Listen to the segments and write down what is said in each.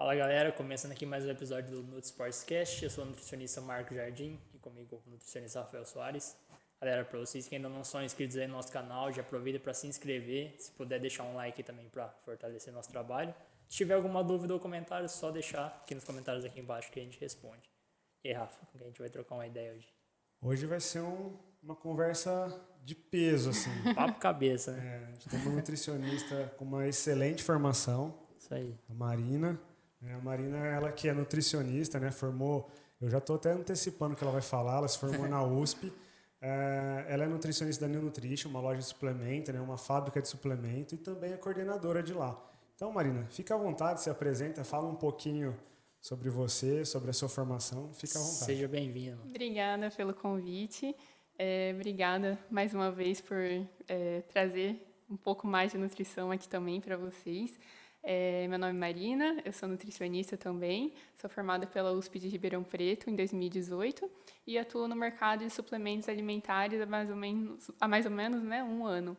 Fala galera, começando aqui mais um episódio do Nutri Sportscast. Eu sou o nutricionista Marco Jardim e comigo o nutricionista Rafael Soares. Galera, para vocês que ainda não são inscritos aí no nosso canal, já aproveita para se inscrever. Se puder deixar um like também para fortalecer nosso trabalho. Se tiver alguma dúvida ou comentário, só deixar aqui nos comentários aqui embaixo que a gente responde. E aí, Rafa, a gente vai trocar uma ideia hoje. Hoje vai ser uma conversa de peso, assim. Papo cabeça, né? A gente tem uma nutricionista com uma excelente formação, Isso aí. a Marina. A Marina, ela que é nutricionista, né? Formou, eu já estou até antecipando o que ela vai falar, ela se formou na USP. Ela é nutricionista da New Nutrition, uma loja de suplemento, né? Uma fábrica de suplemento e também é coordenadora de lá. Então, Marina, fica à vontade, se apresenta, fala um pouquinho sobre você, sobre a sua formação, fica à vontade. Seja bem-vindo. Obrigada pelo convite. Obrigada mais uma vez por trazer um pouco mais de nutrição aqui também para vocês. Meu nome é Marina, eu sou nutricionista também, sou formada pela USP de Ribeirão Preto em 2018 e atuo no mercado de suplementos alimentares há mais ou menos né, um ano.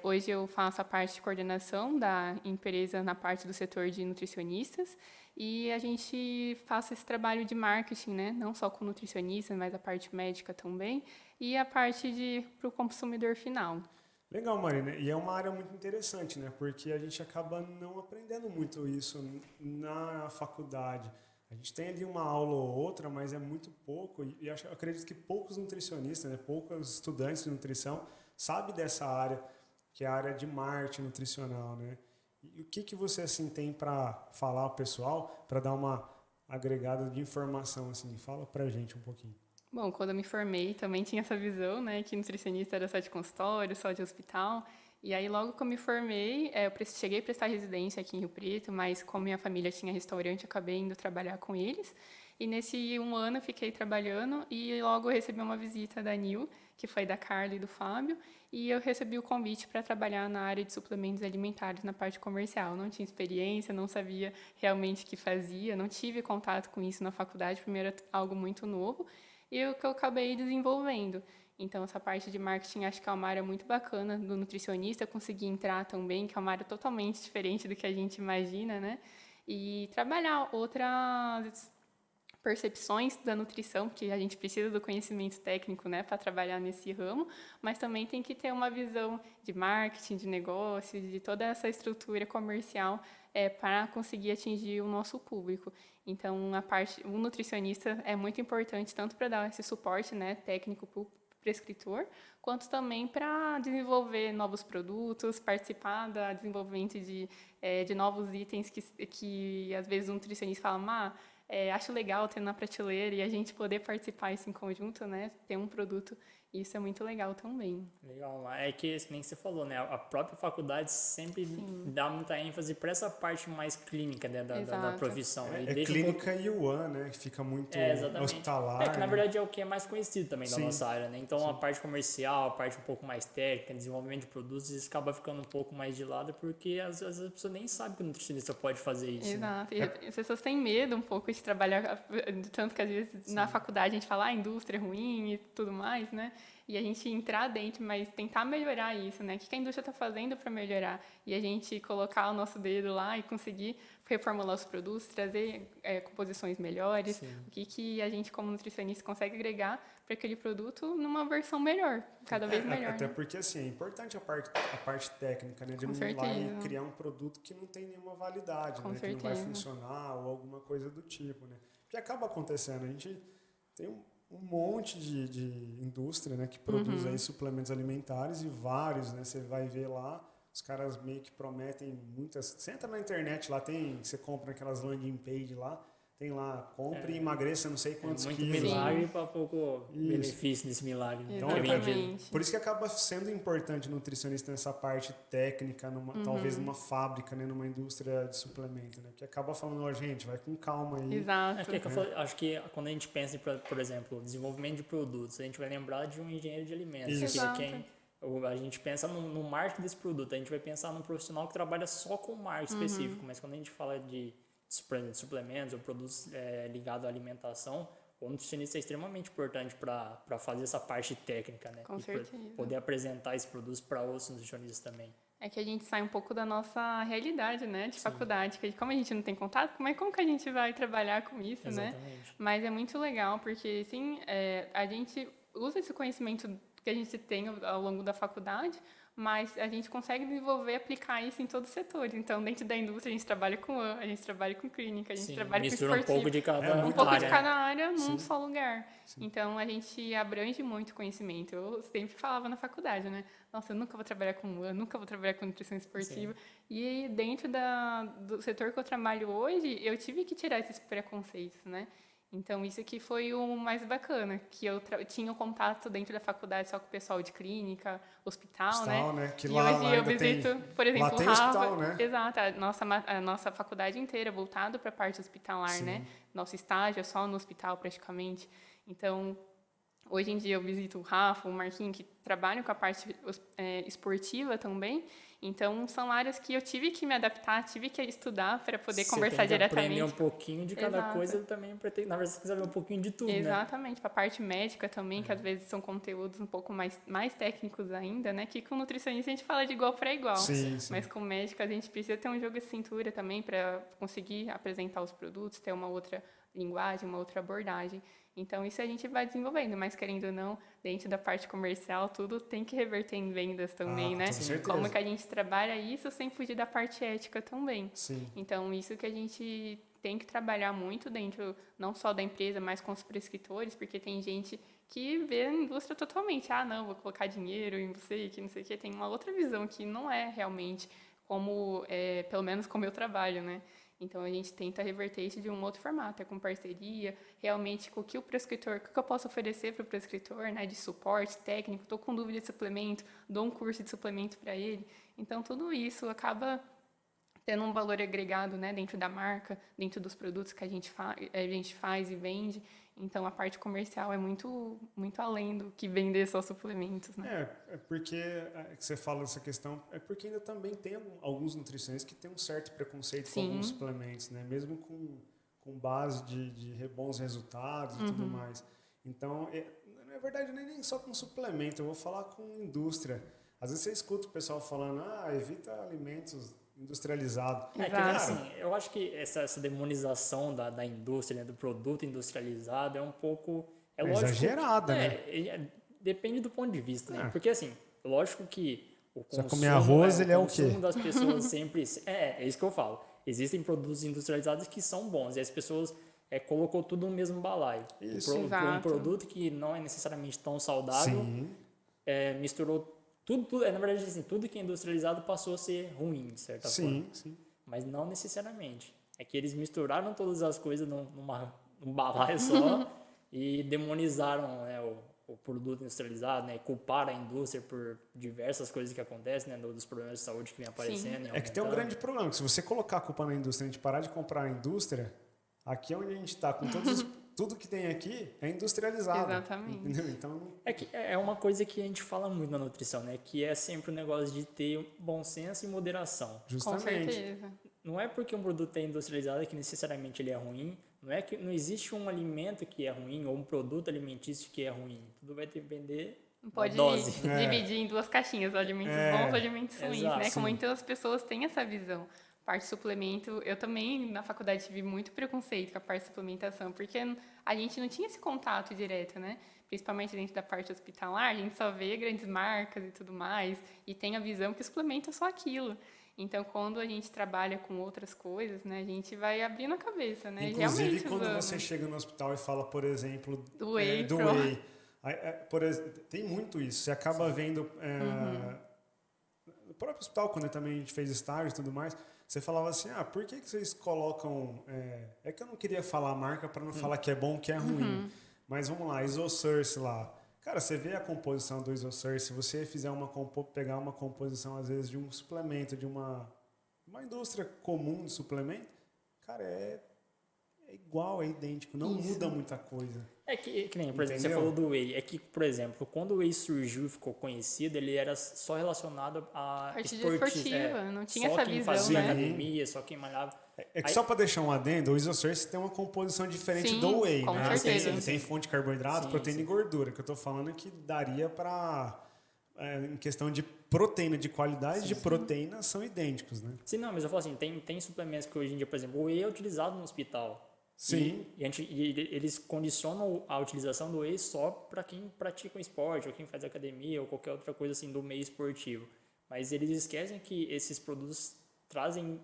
Hoje eu faço a parte de coordenação da empresa na parte do setor de nutricionistas e a gente faz esse trabalho de marketing, né? Não só com nutricionistas, mas a parte médica também e a parte para o consumidor final. Legal, Marina. E é uma área muito interessante, né? Porque a gente acaba não aprendendo muito isso na faculdade. A gente tem ali uma aula ou outra, mas é muito pouco. E eu acredito que poucos nutricionistas, né? Poucos estudantes de nutrição sabem dessa área, que é a área de marketing nutricional, né? E o que você assim tem para falar ao pessoal, para dar uma agregada de informação assim? Fala pra gente um pouquinho. Bom, quando eu me formei, também tinha essa visão, né, que nutricionista era só de consultório, só de hospital. E aí, logo que eu me formei, eu cheguei a prestar residência aqui em Rio Preto, mas como minha família tinha restaurante, eu acabei indo trabalhar com eles. E nesse um ano eu fiquei trabalhando e logo eu recebi uma visita da Nil, que foi da Carla e do Fábio, e eu recebi o convite para trabalhar na área de suplementos alimentares, na parte comercial. Não tinha experiência, não sabia realmente o que fazia, não tive contato com isso na faculdade, primeiro era algo muito novo. E o que eu acabei desenvolvendo. Então, essa parte de marketing acho que é uma área muito bacana do nutricionista, conseguir entrar também, que é uma área totalmente diferente do que a gente imagina, né? E trabalhar outras percepções da nutrição, porque a gente precisa do conhecimento técnico, né, para trabalhar nesse ramo, mas também tem que ter uma visão de marketing, de negócio, de toda essa estrutura comercial para conseguir atingir o nosso público. Então, o nutricionista é muito importante tanto para dar esse suporte, né, técnico para o prescritor, quanto também para desenvolver novos produtos, participar do desenvolvimento de novos itens que às vezes o nutricionista fala, acho legal ter na prateleira e a gente poder participar isso em conjunto, né? Ter um produto, isso é muito legal também. Legal, é que nem você falou, né? A própria faculdade sempre dá muita ênfase para essa parte mais clínica, né, da profissão. É clínica e UAN, né? Fica muito hospitalar. Que na verdade é o que é mais conhecido também da nossa área, né? Então a parte comercial, a parte um pouco mais técnica, desenvolvimento de produtos, isso acaba ficando um pouco mais de lado porque às vezes a pessoa nem sabe que o nutricionista pode fazer isso. Exato. Né? E as pessoas têm medo um pouco de trabalhar, tanto que às vezes na faculdade a gente fala, a indústria é ruim e tudo mais, né? E a gente entrar dentro, mas tentar melhorar isso, né? O que a indústria está fazendo para melhorar? E a gente colocar o nosso dedo lá e conseguir reformular os produtos, trazer composições melhores. Sim. O que a gente, como nutricionista, consegue agregar para aquele produto numa versão melhor, cada vez melhor. Até né? porque, assim, é importante a parte técnica, né? De não ir lá e criar um produto que não tem nenhuma validade, né? Que não vai funcionar ou alguma coisa do tipo, né? Porque acaba acontecendo, a gente tem um monte de indústria, né, que produz aí suplementos alimentares e vários, né, você vai ver lá, os caras meio que prometem muitas, você entra na internet lá, você compra aquelas landing page lá, tem lá, compre e emagreça não sei quantos muito quilos. Muito milagre para pouco benefício desse milagre. Então, por isso que acaba sendo importante o nutricionista nessa parte técnica, talvez numa fábrica, né, numa indústria de suplemento, né, que acaba falando, gente, vai com calma aí. Exato. Acho que quando a gente pensa em, por exemplo, desenvolvimento de produtos, a gente vai lembrar de um engenheiro de alimentos. Exato. A gente pensa no marketing desse produto, a gente vai pensar num profissional que trabalha só com marketing específico, mas quando a gente fala de suplementos ou produtos ligados à alimentação, o nutricionista é extremamente importante para fazer essa parte técnica, né? Com certeza. Poder apresentar esses produtos para outros nutricionistas também. É que a gente sai um pouco da nossa realidade, né, de faculdade, que como a gente não tem contato, como que a gente vai trabalhar com isso, né? Exatamente. Mas é muito legal, porque, sim, a gente usa esse conhecimento que a gente tem ao longo da faculdade, mas a gente consegue desenvolver e aplicar isso em todos os setores. Então, dentro da indústria, a gente trabalha com a gente trabalha com clínica, a gente Sim, trabalha com mistura um esportivo. pouco de cada É, Um muito pouco área, de né? cada área num Sim. só lugar. Então, a gente abrange muito conhecimento. Eu sempre falava na faculdade, né? Nossa, eu nunca vou trabalhar com eu nunca vou trabalhar com nutrição esportiva. E dentro do setor que eu trabalho hoje, eu tive que tirar esses preconceitos, né? Então, isso que foi o mais bacana, que eu tinha o contato dentro da faculdade só com o pessoal de clínica, hospital, né? Que E lá hoje eu ainda visito, tem, por exemplo, lá tem Harvard. hospital, né? Exato, a nossa faculdade inteira voltada para a parte hospitalar, né? Nosso estágio é só no hospital praticamente. Então, hoje em dia eu visito o Rafa, o Marquinhos, que trabalham com a parte esportiva também. Então, são áreas que eu tive que me adaptar, tive que estudar para poder conversar Você tem que diretamente. aprender um pouquinho de cada Exato. coisa também, na verdade você tem que saber um pouquinho de tudo, né? Exatamente, para a parte médica também, que às vezes são conteúdos um pouco mais técnicos ainda, né? Que com nutricionista a gente fala de igual para igual. Sim. Mas com médico a gente precisa ter um jogo de cintura também para conseguir apresentar os produtos, ter uma outra linguagem, uma outra abordagem. Então, isso a gente vai desenvolvendo, mas querendo ou não, dentro da parte comercial, tudo tem que reverter em vendas também, Com né? toda certeza. Como que a gente trabalha isso sem fugir da parte ética também. Sim. Então, isso que a gente tem que trabalhar muito dentro, não só da empresa, mas com os prescritores, porque tem gente que vê a indústria totalmente, não, vou colocar dinheiro em você, que não sei o quê. Tem uma outra visão que não é realmente como, pelo menos como eu trabalho, né? Então, a gente tenta reverter isso de um outro formato, com parceria, realmente com o que o prescritor, o que eu posso oferecer para o prescritor, né, de suporte técnico, estou com dúvida de suplemento, dou um curso de suplemento para ele. Então, tudo isso acaba tendo um valor agregado, né, dentro da marca, dentro dos produtos que a gente faz e vende. Então, a parte comercial é muito, muito além do que vender só suplementos, né? É porque que você fala dessa questão, é porque ainda também tem alguns nutricionistas que têm um certo preconceito com alguns suplementos, né? Mesmo com base de bons resultados e tudo mais. Então, na verdade, nem só com suplemento, eu vou falar com indústria. Às vezes você escuta o pessoal falando, evita alimentos industrializados. Que, assim, eu acho que essa demonização da indústria, né, do produto industrializado é um pouco... É lógico exagerada, né? Depende do ponto de vista, né? Porque, assim, lógico que o consumo... comer arroz, ele é o quê? O consumo das pessoas sempre... É isso que eu falo. Existem produtos industrializados que são bons, e as pessoas colocou tudo no mesmo balaio. Isso. Um produto que não é necessariamente tão saudável, misturou tudo, na verdade, assim, tudo que é industrializado passou a ser ruim, de certa forma. Sim. Mas não necessariamente. É que eles misturaram todas as coisas num balaio só e demonizaram, né, o produto industrializado, né, culparam a indústria por diversas coisas que acontecem, né, dos problemas de saúde que vem aparecendo. É que tem um grande problema, que se você colocar a culpa na indústria e a gente parar de comprar a indústria, aqui é onde a gente está, com tudo que tem aqui é industrializado. Exatamente. Entendeu? Então, é uma coisa que a gente fala muito na nutrição, né, que é sempre o negócio de ter bom senso e moderação. Justamente. Com certeza. Não é porque um produto é industrializado que necessariamente ele é ruim. Não é que não existe um alimento que é ruim ou um produto alimentício que é ruim. Tudo vai depender da dose. Dividir em duas caixinhas, alimentos bons e alimentos ruins, exato, né? sim. Como muitas pessoas têm essa visão. Parte de suplemento, eu também na faculdade tive muito preconceito com a parte de suplementação, porque a gente não tinha esse contato direto, né? Principalmente dentro da parte hospitalar, a gente só vê grandes marcas e tudo mais, e tem a visão que suplemento é só aquilo. Então, quando a gente trabalha com outras coisas, né, a gente vai abrindo a cabeça, né? Inclusive, realmente quando você chega no hospital e fala, por exemplo, do whey. Tem muito isso. Você acaba vendo... No próprio hospital, quando também a gente fez estágio e tudo mais, você falava assim, por que vocês colocam... É que eu não queria falar a marca para não falar que é bom, que é ruim. Mas vamos lá, Isosource lá. Cara, você vê a composição do Isosource, se você fizer pegar uma composição, às vezes, de um suplemento, de uma indústria comum de suplemento, cara, é igual, é idêntico, não muda muita coisa. É que nem, por exemplo, você falou do whey. É que, por exemplo, quando o whey surgiu e ficou conhecido, ele era só relacionado a esportiva, não tinha essa visão, só quem fazia né? academia, só quem malhava. Só para deixar um adendo, o Isosource tem uma composição diferente do whey, com né? certeza. Ele tem fonte de carboidrato, proteína e gordura, que eu tô falando que daria para, em questão de proteína, de qualidade de proteína são idênticos, né? Sim, não, mas eu falo assim, tem suplementos que hoje em dia, por exemplo, o whey é utilizado no hospital. Sim. Eles condicionam a utilização do whey só para quem pratica um esporte, ou quem faz academia, ou qualquer outra coisa assim do meio esportivo. Mas eles esquecem que esses produtos trazem...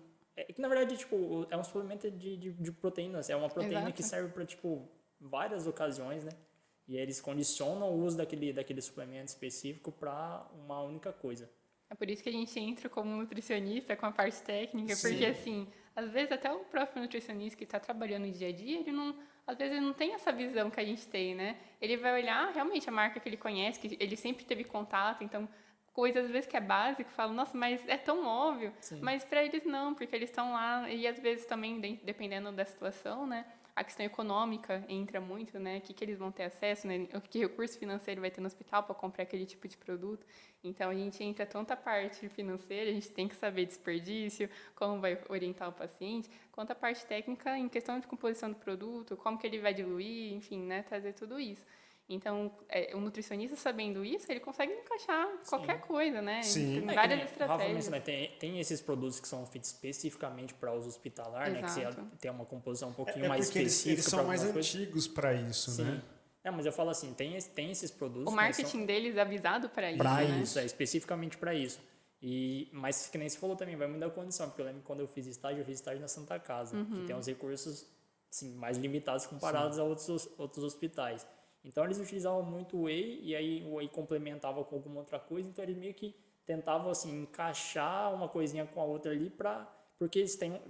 que na verdade, tipo, é um suplemento de proteínas, é uma proteína Exato. que serve para, tipo, várias ocasiões, né? E eles condicionam o uso daquele suplemento específico para uma única coisa. É por isso que a gente entra como nutricionista com a parte técnica, Sim. porque assim, às vezes até o próprio nutricionista que está trabalhando no dia a dia, ele não, às vezes ele não tem essa visão que a gente tem, né? Ele vai olhar realmente a marca que ele conhece, que ele sempre teve contato, então coisas às vezes que é básico, fala, nossa, mas é tão óbvio, Sim. mas para eles não, porque eles estão lá e às vezes também dependendo da situação, né? A questão econômica entra muito, né? O que eles vão ter acesso, né? Que recurso financeiro vai ter no hospital para comprar aquele tipo de produto. Então, a gente entra tanto a parte financeira, a gente tem que saber desperdício, como vai orientar o paciente, quanto a parte técnica em questão de composição do produto, como que ele vai diluir, enfim, né? Trazer tudo isso. Então, o nutricionista sabendo isso, ele consegue encaixar qualquer coisa, né? Sim. Tem várias O Rafa estratégias. mencionou, tem esses produtos que são feitos especificamente para uso hospitalar, né? Que você Exato. tem uma composição um É pouquinho mais porque específica. eles são pra mais algumas coisas. antigos para isso, Sim. né? Mas eu falo assim, tem esses produtos... O né, marketing deles é avisado para isso, para né? isso, especificamente para isso. Mas que nem você falou também, vai muito da condição, porque eu lembro que quando eu fiz estágio na Santa Casa, que tem uns recursos assim, mais limitados comparados a outros hospitais. Então eles utilizavam muito o whey, e aí o whey complementava com alguma outra coisa, então eles meio que tentavam assim, encaixar uma coisinha com a outra ali porque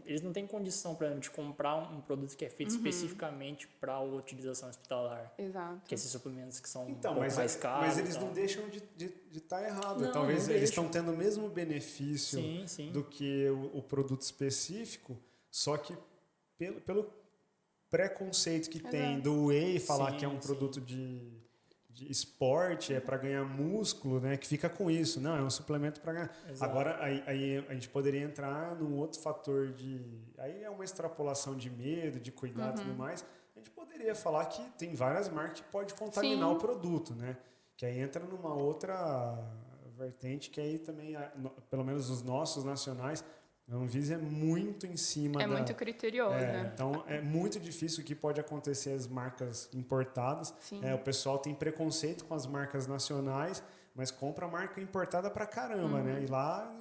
eles não têm condição, por exemplo, de comprar um produto que é feito especificamente para a utilização hospitalar. Exato. Que esses suplementos que são Então, um pouco mais caros. mas eles e tal. não deixam de estar errado. Não, Talvez não eles deixam. estão tendo o mesmo benefício Sim. do que o produto específico, só que pelo preconceito que tem Exato. do whey, falar Sim, que é um sim. produto de esporte, é para ganhar músculo, né? Que fica com isso. Não, é um suplemento para ganhar. Exato. Agora, aí a gente poderia entrar num outro fator aí é uma extrapolação de medo, de cuidado e tudo mais. A gente poderia falar que tem várias marcas que pode contaminar Sim. o produto, né? Que aí entra numa outra vertente que aí também, pelo menos os nossos nacionais, a Anvisa é muito em cima É muito criteriosa. então é muito difícil o que pode acontecer as marcas importadas. Sim. O pessoal tem preconceito com as marcas nacionais, mas compra marca importada pra caramba, né? E lá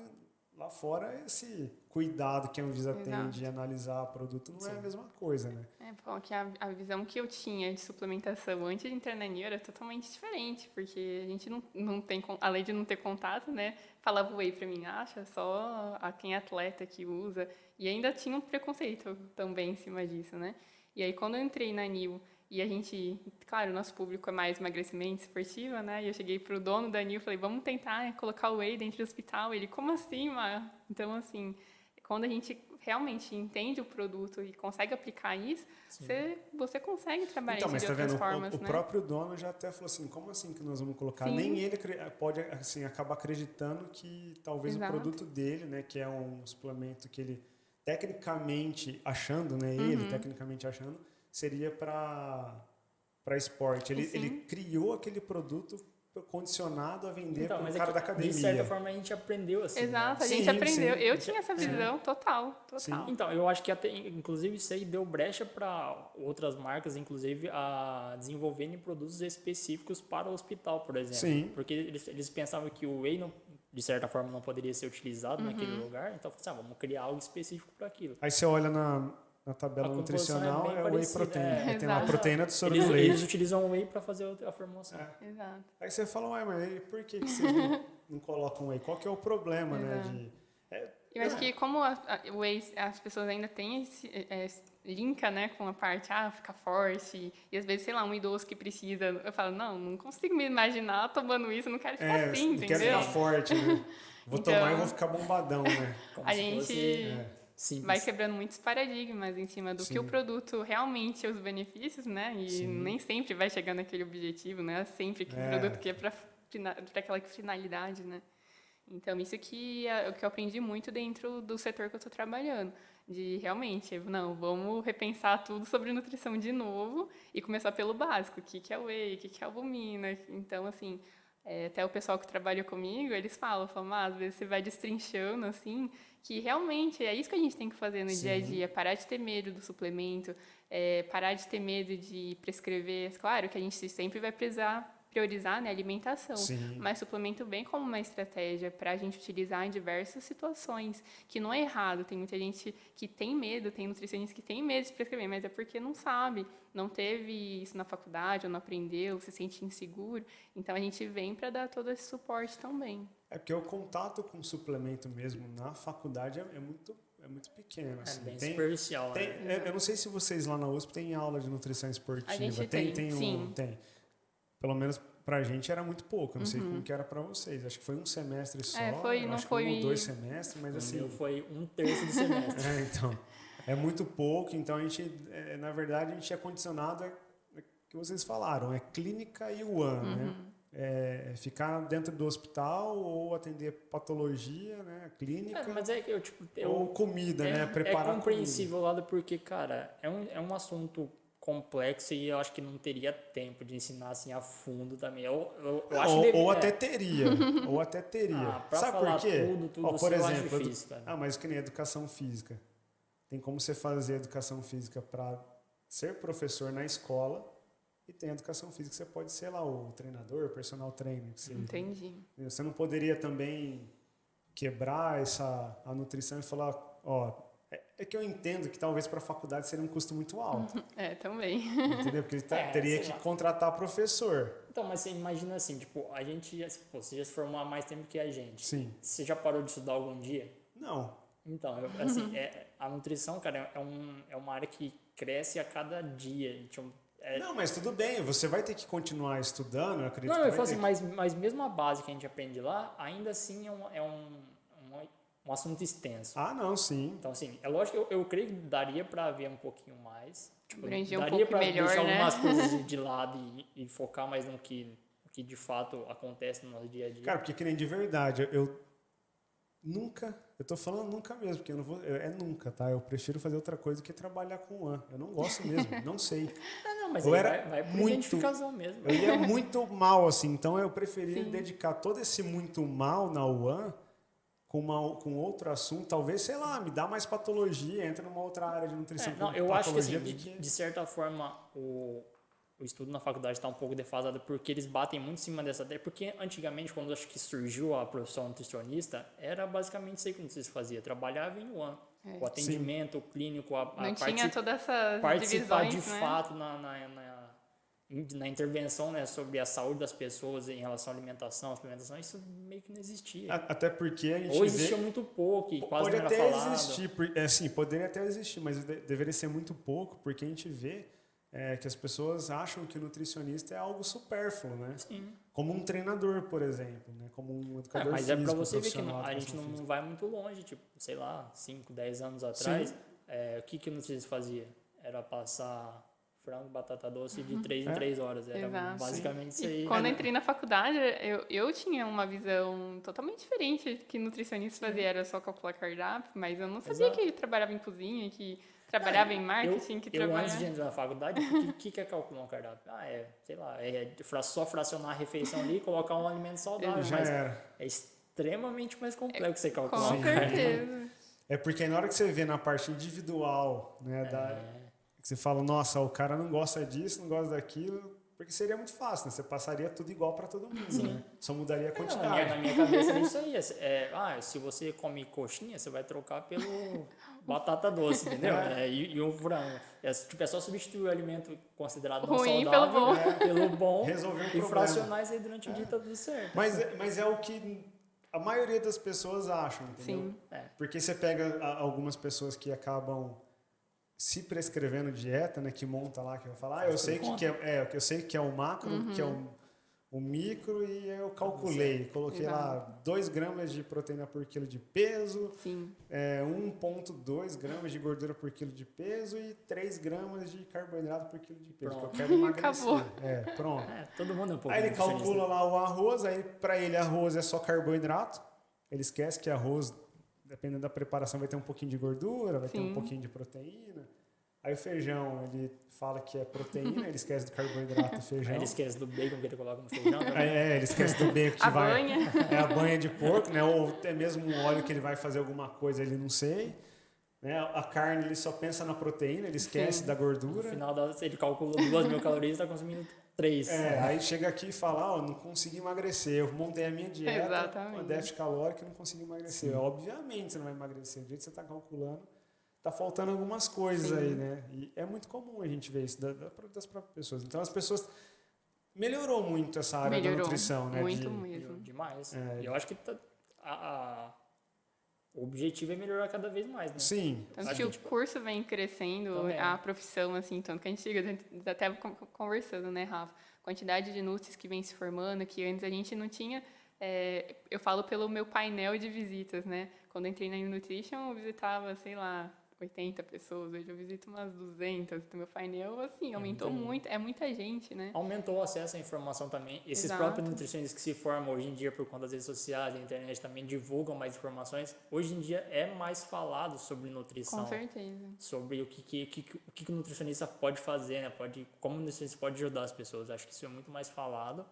fora esse cuidado que a Anvisa tem Exato. de analisar o produto não é a mesma coisa, né? Falam que a visão que eu tinha de suplementação antes de entrar na NIO era totalmente diferente, porque a gente não tem, além de não ter contato, né? Falava whey pra mim, acha só quem é atleta que usa, e ainda tinha um preconceito também em cima disso, né? E aí quando eu entrei na NIO e a gente, claro, o nosso público é mais emagrecimento esportivo, né? E eu cheguei pro dono da NIO e falei, vamos tentar colocar o whey dentro do hospital. Ele, como assim, Má? Então, assim, quando a gente realmente entende o produto e consegue aplicar isso, você consegue trabalhar Então, isso mas de tá outras vendo? formas, O né? próprio dono já até falou assim, como assim que nós vamos colocar? Sim. Nem ele pode assim, acabar acreditando que talvez Exato. o produto dele, né, que é um suplemento que ele tecnicamente achando, né, ele tecnicamente achando, seria para esporte. Sim. Ele criou aquele produto condicionado a vender Então, para o mas cara da de academia. certa forma a gente aprendeu assim. Exato, Né? a gente Sim, aprendeu. sim. Eu tinha essa visão total. Sim. Então, eu acho que até, inclusive isso aí deu brecha para outras marcas, inclusive, a desenvolverem produtos específicos para o hospital, por exemplo. Sim. Porque eles pensavam que o whey, de certa forma, não poderia ser utilizado naquele lugar, então vamos criar algo específico para aquilo. Aí você olha na tabela A composição nutricional, é bem é whey parecida, protein. é. Tem uma Exato. proteína do soro Eles, do leite. eles utilizam o whey para fazer a formulação. Exato. Aí você fala, ué, mas por que vocês não colocam whey? Qual que é o problema, né? Eu acho que como o whey, as pessoas ainda têm esse linka, né, com a parte, ficar forte, e às vezes, sei lá, um idoso que precisa, eu falo, não consigo me imaginar tomando isso, não quero ficar assim, não entendeu? quer ficar forte, né? Vou Então, tomar e vou ficar bombadão, né? Como A se gente fosse simples. vai quebrando muitos paradigmas em cima do Sim. que o produto realmente é os benefícios, né? E Sim. nem sempre vai chegar naquele objetivo, né? Sempre que o produto que é para aquela finalidade, né? Então, isso que é o que eu aprendi muito dentro do setor que eu estou trabalhando. De realmente, vamos repensar tudo sobre nutrição de novo e começar pelo básico. O que é whey, o que é albumina. Então, assim, Até o pessoal que trabalha comigo, eles falam, às vezes você vai destrinchando, assim, que realmente é isso que a gente tem que fazer no dia a dia, parar de ter medo do suplemento, parar de ter medo de prescrever. Claro que a gente sempre vai precisar priorizar, né, a alimentação, Sim. mas suplemento vem como uma estratégia para a gente utilizar em diversas situações, que não é errado. Tem muita gente que tem medo, tem nutricionista que tem medo de prescrever, mas é porque não sabe, não teve isso na faculdade, ou não aprendeu, se sente inseguro. Então, a gente vem para dar todo esse suporte também. É porque o contato com suplemento mesmo na faculdade é muito pequeno. Assim. Bem superficial, né? Eu não sei se vocês lá na USP têm aula de nutrição esportiva. A gente tem, sim. Tem. Pelo menos pra gente era muito pouco. Eu não sei como que era pra vocês. Acho que foi um semestre só. Não foi 1 ou 2 semestres, mas assim... O meu foi 1/3 do semestre. Então, é muito pouco. Então, a gente, na verdade, a gente é condicionado a que vocês falaram. É clínica e UAN, né? Ficar dentro do hospital ou atender patologia, né? Clínica. Mas é que ou comida, né? Preparar É compreensível lá porque, cara, é um assunto complexo e eu acho que não teria tempo de ensinar assim a fundo também. Eu acho que ou até teria. Ou até teria. Pra Sabe falar por quê? tudo Por eu acho exemplo, difícil, cara. mas que nem educação física. Tem como você fazer educação física para ser professor na escola e tem educação física que você pode ser lá o treinador, o personal trainer. Entendi. Você não poderia também quebrar a nutrição e falar, é que eu entendo que talvez para a faculdade seria um custo muito alto. Também. Entendeu? Porque ele teria que contratar professor. Então, mas você imagina assim, a gente, você já se formou há mais tempo que a gente. Sim. Você já parou de estudar algum dia? Não. Então, a nutrição, cara, é uma área que cresce a cada dia. Não, mas tudo bem, você vai ter que continuar estudando, eu acredito Não, que eu falo assim, mas mesmo a base que a gente aprende lá, ainda assim é um assunto extenso. Ah, não, sim. Então, assim, é lógico que eu creio que daria para ver um pouquinho mais. Abranger um daria pouco para melhor, deixar né? algumas coisas de lado e focar mais no que de fato acontece no nosso dia a dia. Cara, porque que nem de verdade, eu tô falando nunca mesmo, porque eu não vou, nunca, tá? Eu prefiro fazer outra coisa que trabalhar com UAN. Eu não gosto mesmo, não sei. Não, mas eu aí era vai por muito, identificação mesmo. Eu ia muito mal, assim, então eu preferia dedicar todo esse muito mal na UAN com outro assunto, talvez, sei lá, me dá mais patologia, entra numa outra área de nutrição. Eu acho que, assim, de certa forma, o estudo na faculdade está um pouco defasado porque eles batem muito em cima dessa ideia. Porque antigamente, quando acho que surgiu a profissão nutricionista, era basicamente isso aí que você fazia. Trabalhava em UAN. O atendimento, o clínico, não tinha toda essa participar divisões, de né? fato na intervenção, né, sobre a saúde das pessoas em relação à alimentação, suplementação, isso meio que não existia. Até porque a gente Ou existia muito pouco e quase não era falado. Pode até existir, sim, poderia até existir, mas deveria ser muito pouco, porque a gente vê que as pessoas acham que o nutricionista é algo supérfluo, né? Sim. Como um treinador, por exemplo, né? Como um educador mas físico, é para você ver que a gente física. não vai muito longe, tipo, sei lá, 5, 10 anos atrás, o que o nutricionista fazia? Era passar frango, batata doce de 3 em 3 horas. Era Exato. basicamente isso aí. Quando eu entrei na faculdade, eu tinha uma visão totalmente diferente que nutricionista fazia. Era só calcular cardápio, mas eu não sabia que trabalhava em cozinha, que trabalhava em marketing, que trabalhava... antes de entrar na faculdade, o que é calcular um cardápio? Sei lá, só fracionar a refeição ali e colocar um alimento saudável. Mas é extremamente mais complexo você calcular Com certeza. É porque na hora que você vê na parte individual, né, que você fala, nossa, o cara não gosta disso, não gosta daquilo, porque seria muito fácil, né? Você passaria tudo igual para todo mundo, né? Só mudaria a quantidade. Na minha cabeça é isso aí. Se você come coxinha, você vai trocar pelo batata doce, entendeu? E o frango. É só substituir o alimento considerado não ruim saudável pelo bom resolver e fracionar isso aí durante o dia tá tudo certo. Mas é o que a maioria das pessoas acham, entendeu? Sim. Porque você pega algumas pessoas que acabam se prescrevendo dieta, né, que monta lá, que vai falar, eu sei eu sei que é o macro, que é o micro, e eu calculei, coloquei lá 2 gramas de proteína por quilo de peso, 1,2 gramas de gordura por quilo de peso e 3 gramas de carboidrato por quilo de peso. Pronto. Eu quero emagrecer. Acabou. Pronto. Todo mundo é um pouco Aí ele calcula lá o arroz, aí para ele arroz é só carboidrato, ele esquece que arroz, dependendo da preparação, vai ter um pouquinho de gordura, vai ter um pouquinho de proteína. Aí o feijão, ele fala que é proteína, ele esquece do carboidrato do feijão. Aí ele esquece do bacon que ele coloca no feijão também. Ele esquece do bacon que A vai... banha. É a banha de porco, né? Ou até mesmo um óleo que ele vai fazer alguma coisa, ele não sei. Né? A carne, ele só pensa na proteína, ele esquece da No gordura. final, ele calcula 2.000 calorias e está consumindo 3. Aí chega aqui e fala, não consegui emagrecer, eu montei a minha dieta, Exatamente. com déficit calórico e não consegui emagrecer. Obviamente você não vai emagrecer, do jeito que você está calculando, tá faltando algumas coisas aí, né? E é muito comum a gente ver isso das próprias pessoas. Então as pessoas... Melhorou muito essa área da nutrição, né? Muito mesmo. Demais. E eu acho que o objetivo é melhorar cada vez mais, né? Sim. Tanto que o curso vem crescendo, Também. a profissão, assim, tanto que a gente chega, até conversando, né, Rafa? Quantidade de nutris que vem se formando, que antes a gente não tinha. Eu falo pelo meu painel de visitas, né? Quando eu entrei na Nutrition, eu visitava, sei lá, 80 pessoas. Hoje eu visito umas 200. Então, meu painel, assim, aumentou muito. É muita gente, né? Aumentou o acesso à informação também. Esses Exato. próprios nutricionistas que se formam hoje em dia por conta das redes sociais, da internet, também divulgam mais informações. Hoje em dia é mais falado sobre nutrição. Com certeza. Sobre o que o nutricionista pode fazer, né? Como o nutricionista pode ajudar as pessoas. Acho que isso é muito mais falado.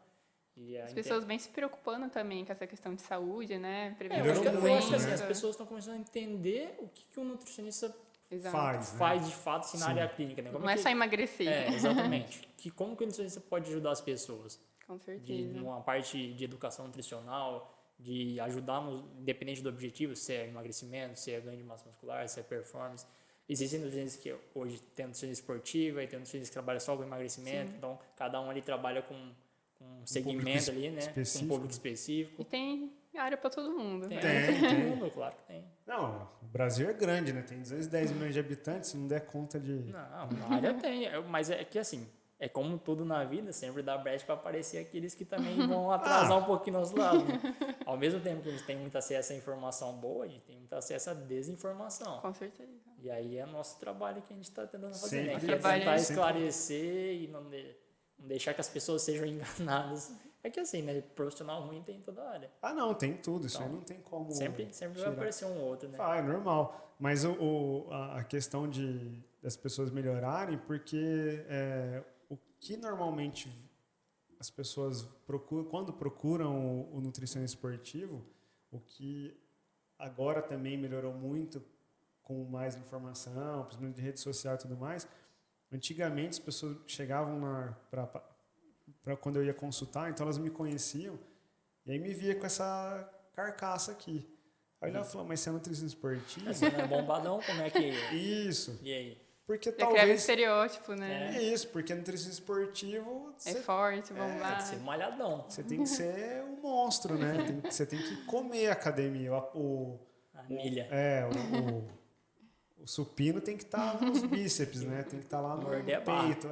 E As pessoas bem se preocupando também com essa questão de saúde, né? eu acho que muito, assim, né? as pessoas estão começando a entender o que o nutricionista Exato. faz de fato assim, na área clínica. Né? Não é só emagrecer. Exatamente. Como que o nutricionista pode ajudar as pessoas? Com certeza. Numa parte de educação nutricional, de ajudar, independente do objetivo, se é emagrecimento, se é ganho de massa muscular, se é performance. Existem nutricionistas que hoje tem nutricionista esportiva e tem nutricionistas que trabalham só com emagrecimento. Sim. Então, cada um ali trabalha com um segmento ali, né? Com um público específico. E tem área para todo mundo. Tem, né? área pra todo mundo, claro que tem. Não, o Brasil é grande, né? Tem 210 milhões de habitantes, se não der conta de... Não, na área tem. Mas é que assim, é como tudo na vida, sempre dá brecha para aparecer aqueles que também vão atrasar um pouquinho nosso lado. Né? Ao mesmo tempo que a gente tem muito acesso à informação boa, a gente tem muito acesso à desinformação. Com certeza. E aí é nosso trabalho que a gente está tentando fazer, né? Sempre Que é tentar sempre. esclarecer e não deixar que as pessoas sejam enganadas. É que assim, né? Profissional ruim tem em toda a área. Não, tem tudo, isso Então, aí não tem como Sempre vai tirar. aparecer um outro, né? É normal. Mas a questão das pessoas melhorarem, porque o que normalmente as pessoas procuram, quando procuram o nutricionista esportivo, o que agora também melhorou muito com mais informação, principalmente de rede social e tudo mais, antigamente as pessoas chegavam para quando eu ia consultar, então elas me conheciam e aí me via com essa carcaça aqui. Aí ela falou, mas você é nutricionista esportivo? Você não é bombadão, como é que... Isso. E aí? Porque Já criava talvez... estereótipo, né? É isso, porque nutricionista esportivo... É forte, Tem bombado. que ser malhadão. Você tem que ser um monstro, né? Você tem que comer a academia. A milha. O supino tem que estar nos bíceps, né? Tem que estar lá no Morder a barra. peito.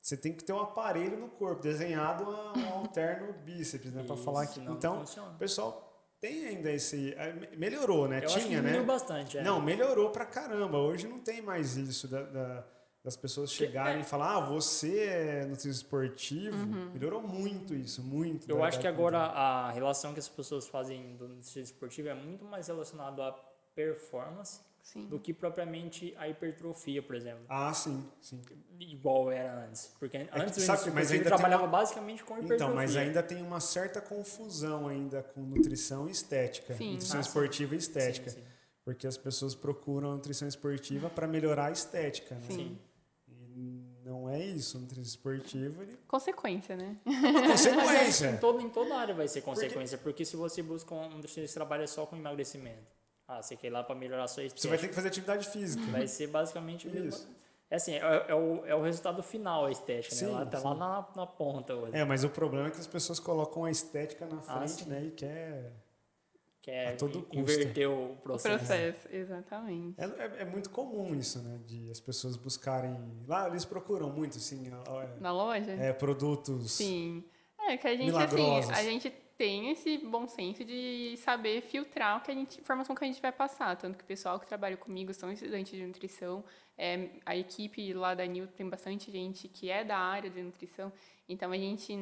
Você tem que ter um aparelho no corpo, desenhado um alterno bíceps, né? Para Isso, falar que. senão não Então, funciona. o pessoal tem ainda esse. Melhorou, né? Eu acho que Tinha, diminuiu né? bastante. Não, melhorou pra caramba. Hoje não tem mais isso das pessoas chegarem e falar, você é nutricionista esportivo. Melhorou muito isso, muito. Eu acho que agora a relação que as pessoas fazem do nutricionista esportivo é muito mais relacionado à performance Sim. do que propriamente a hipertrofia, por exemplo. Sim. Igual era antes. Porque antes o sabe, nutricionista mas esportivo ainda trabalhava tem basicamente com hipertrofia. Então, mas ainda tem uma certa confusão ainda com nutrição e estética. Sim. Nutrição esportiva e estética. Sim. Porque as pessoas procuram a nutrição esportiva para melhorar a estética, né? Sim. E não é isso. O nutrição esportivo, ele Consequência, né? consequência. Em toda área vai ser consequência. Porque se você busca um nutricionista que trabalha só com emagrecimento, você quer ir lá para melhorar a sua estética. Você vai ter que fazer atividade física. Vai ser basicamente o mesmo. Isso. É assim, é o resultado final, a estética, Sim, né? Tá sim. lá na ponta hoje. Mas o problema é que as pessoas colocam a estética na frente, sim. né? E quer... Que é a todo custo. inverter o O processo. processo, exatamente. É muito comum isso, né? De as pessoas buscarem... Lá eles procuram muito, assim... Na loja? produtos... Sim. Que a gente, Milagrosos. assim, a gente tem esse bom senso de saber filtrar informação que a gente vai passar. Tanto que o pessoal que trabalha comigo são estudantes de nutrição. A equipe lá da NIL tem bastante gente que é da área de nutrição. Então, a gente,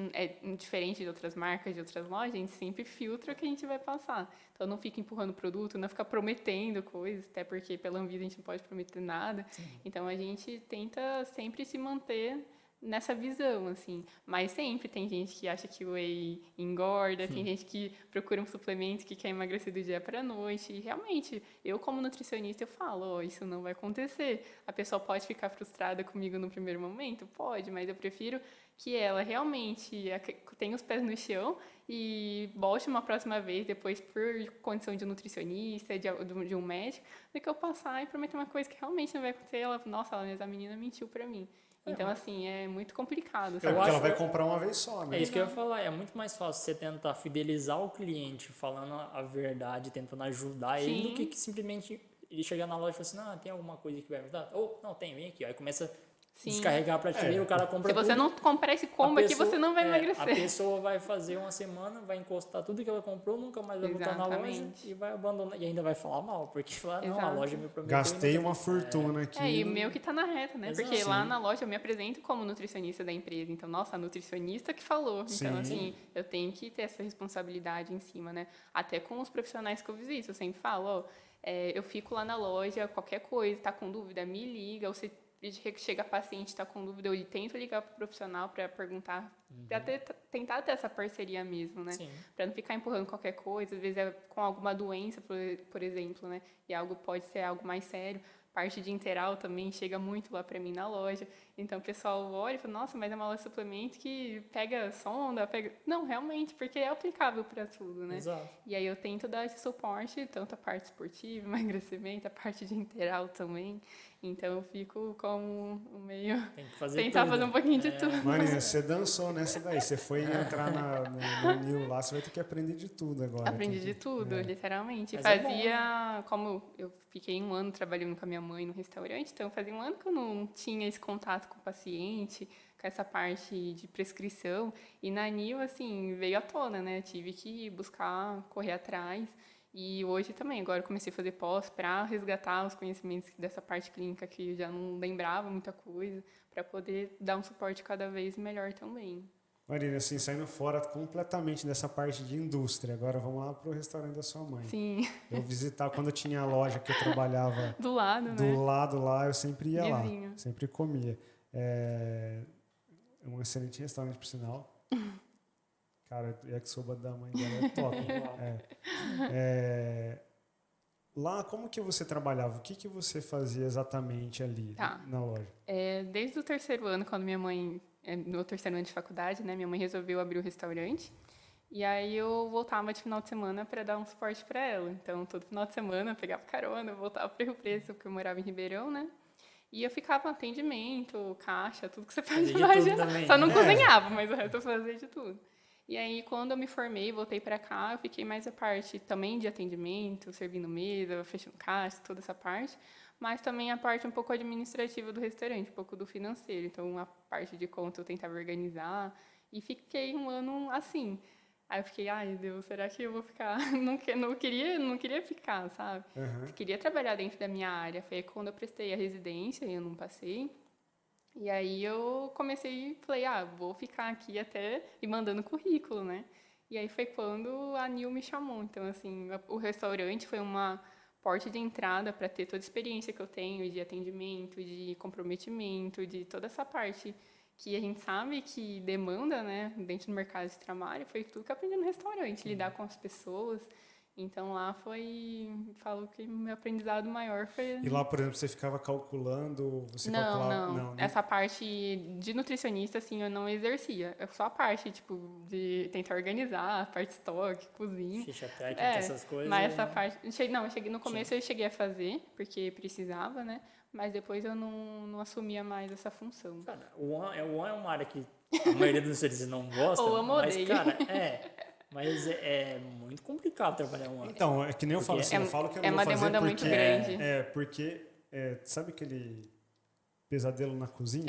diferente de outras marcas, de outras lojas, a gente sempre filtra o que a gente vai passar. Então, não fica empurrando produto, não fica prometendo coisas, até porque pela Anvisa a gente não pode prometer nada. Sim. Então, a gente tenta sempre se manter nessa visão, assim. Mas sempre tem gente que acha que o whey engorda, tem gente que procura um suplemento que quer emagrecer do dia para a noite. E, realmente, eu como nutricionista, eu falo, isso não vai acontecer. A pessoa pode ficar frustrada comigo no primeiro momento? Pode, mas eu prefiro que ela realmente tenha os pés no chão e volte uma próxima vez, depois por condição de nutricionista, de um médico, do que eu passar e prometer uma coisa que realmente não vai acontecer. Ela, nossa, a menina mentiu para mim. Então, assim, é muito complicado. Porque ela vai comprar uma vez só, né? É isso que eu ia falar. É muito mais fácil você tentar fidelizar o cliente falando a verdade, tentando ajudar ele, do que simplesmente ele chegar na loja e falar assim, tem alguma coisa que vai me ajudar? Ou, não, tem, vem aqui. Aí começa a descarregar a prateleira, o cara compra tudo. Se você não comprar esse combo aqui, você não vai emagrecer. A pessoa vai fazer uma semana, vai encostar tudo que ela comprou, nunca mais vai botar na loja e vai abandonar. E ainda vai falar mal, porque a loja me prometeu. Gastei uma fortuna aqui. E o meu que tá na reta, né? Exato. Porque lá na loja eu me apresento como nutricionista da empresa. Então, nossa, a nutricionista que falou. Sim. Então, assim, eu tenho que ter essa responsabilidade em cima, né? Até com os profissionais que eu visito. Eu sempre falo, eu fico lá na loja, qualquer coisa, tá com dúvida, me liga, ou você chega paciente, está com dúvida, eu tento ligar para o profissional para perguntar, para tentar ter essa parceria mesmo, né? Para não ficar empurrando qualquer coisa, às vezes é com alguma doença, por exemplo, né? E algo pode ser algo mais sério. Parte de Interal também chega muito lá para mim na loja. Então, o pessoal olha e fala, nossa, mas é uma loja de suplemento que pega sonda, pega... Não, realmente, porque é aplicável para tudo, né? Exato. E aí eu tento dar esse suporte, tanto a parte esportiva, emagrecimento, a parte de Interal também. Então, eu fico como meio... Tem que fazer tentar tudo. fazer um pouquinho de tudo. Marina, você dançou nessa daí. Você foi entrar no NIL lá, você vai ter que aprender de tudo agora. Aprendi de tudo, literalmente. Mas fazia... Como eu fiquei 1 ano trabalhando com a minha mãe no restaurante, então fazia 1 ano que eu não tinha esse contato com o paciente, com essa parte de prescrição. E na NIL, assim, veio à tona, né? Tive que buscar, correr atrás. E hoje também, agora eu comecei a fazer pós para resgatar os conhecimentos dessa parte clínica que eu já não lembrava muita coisa, para poder dar um suporte cada vez melhor também. Marina, assim, saindo fora completamente dessa parte de indústria, agora vamos lá para o restaurante da sua mãe. Sim. Eu visitar, quando eu tinha a loja que eu trabalhava do lado, né? Do lado lá, eu sempre ia Vizinho. lá, sempre comia. É um excelente restaurante, por sinal. Cara, o yakisoba da mãe dela é top. Lá, como que você trabalhava? O que você fazia exatamente ali na loja? Desde o 3º ano, quando minha mãe... No 3º ano de faculdade, né? Minha mãe resolveu abrir o restaurante. E aí eu voltava de final de semana para dar um suporte para ela. Então, todo final de semana eu pegava carona, eu voltava para Rio Preto, porque eu morava em Ribeirão, né? E eu ficava no atendimento, caixa, tudo que você pode imaginar. Só não cozinhava, mas o resto eu fazia de tudo. E aí, quando eu me formei, voltei para cá, eu fiquei mais a parte também de atendimento, servindo mesa, fechando caixa, toda essa parte, mas também a parte um pouco administrativa do restaurante, um pouco do financeiro. Então, a parte de conta eu tentava organizar e fiquei 1 ano assim. Aí eu fiquei, ai, Deus, será que eu vou ficar? Não queria ficar, sabe? Uhum. Queria trabalhar dentro da minha área. Foi quando eu prestei a residência e eu não passei. E aí eu comecei, falei, vou ficar aqui até e mandando currículo, né? E aí foi quando a NIL me chamou. Então, assim, o restaurante foi uma porta de entrada para ter toda a experiência que eu tenho de atendimento, de comprometimento, de toda essa parte que a gente sabe que demanda, né, dentro do mercado de trabalho. Foi tudo que eu aprendi no restaurante, lidar com as pessoas. Então, lá falo que o meu aprendizado maior foi... E lá, por exemplo, você ficava calculando, você calculava... Não. Essa parte de nutricionista, assim, eu não exercia. Só a parte, tipo, de tentar organizar, a parte de estoque, cozinha. Ficha técnica, essas coisas. Mas essa parte... No começo eu cheguei a fazer, porque precisava, né? Mas depois eu não assumia mais essa função. Cara, o One é uma área que a maioria dos nutricionistas não gosta. Ou mas, cara, Mas é muito complicado trabalhar uma... Então, é que nem eu falo assim, eu falo que eu não vou fazer uma demanda muito grande. Porque, sabe aquele Pesadelo na Cozinha?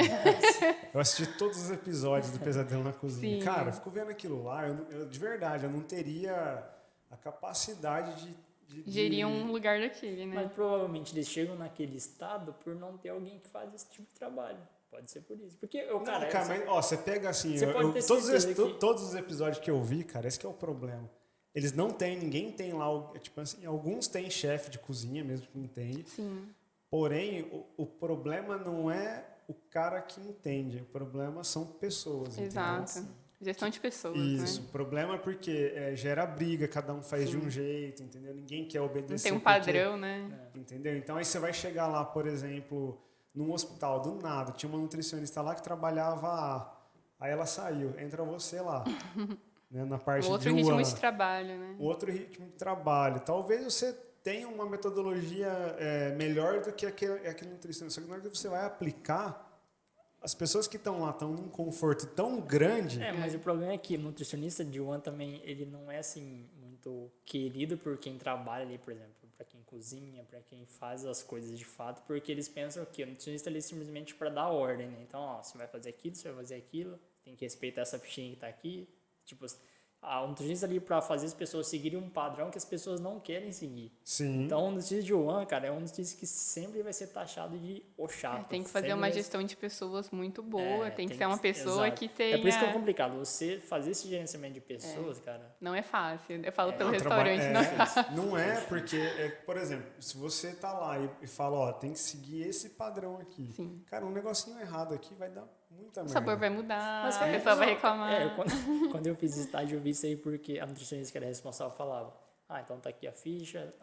Eu assisti todos os episódios do Pesadelo na Cozinha. Sim. Cara, eu fico vendo aquilo lá, de verdade, eu não teria a capacidade de Gerir um lugar daquele, né? Mas provavelmente eles chegam naquele estado por não ter alguém que faz esse tipo de trabalho. Pode ser por isso. Porque, Não, cara, mas você pega assim, Você pode ter certeza que- todos os episódios que eu vi, cara, esse que é o problema. Eles não têm, ninguém tem lá, tipo assim, alguns têm chefe de cozinha mesmo que entende. Sim. Porém, o problema não é o cara que entende, o problema são pessoas. Exato. Entendeu? Gestão de pessoas, Isso, né? o problema é porque gera briga, cada um faz de um jeito, entendeu? Ninguém quer Não obedecer. tem um porque- padrão, né? Entendeu? Então aí você vai chegar lá, por exemplo, num hospital, do nada, tinha uma nutricionista lá que trabalhava aí ela saiu, entra você lá, né, na parte Um outro de ritmo UAN, de trabalho, né? outro ritmo de trabalho. Talvez você tenha uma metodologia melhor do que aquele nutricionista, só que na hora que você vai aplicar, as pessoas que estão lá estão num conforto tão grande. mas o problema é que o nutricionista de One também, ele não é assim muito querido por quem trabalha ali, por exemplo, para quem cozinha, para quem faz as coisas de fato, porque eles pensam que o nutricionista ali é simplesmente para dar ordem, né? Então, ó, você vai fazer aquilo, você vai fazer aquilo, tem que respeitar essa fichinha que tá aqui. Tipo, o nutricionista ali para fazer as pessoas seguirem um padrão que as pessoas não querem seguir. Sim. Então, o nutricionista de One, cara, é um nutricionista que sempre vai ser taxado de o chato. Tem que fazer Sempre uma vai- gestão de pessoas muito boa, tem que ser uma que- pessoa exato. que tenha... É por isso que é complicado. Você fazer esse gerenciamento de pessoas, cara. Não é fácil. Eu falo pelo Não, restaurante, não é fácil. não é porque, por exemplo, se você tá lá e fala, ó, tem que seguir esse padrão aqui. Sim. Cara, um negocinho errado aqui vai dar muita O merda. sabor vai mudar, Mas, a cara, pessoa vai não, reclamar. Quando eu fiz estágio, eu vi isso aí porque a nutricionista que era responsável falava: então tá aqui a ficha,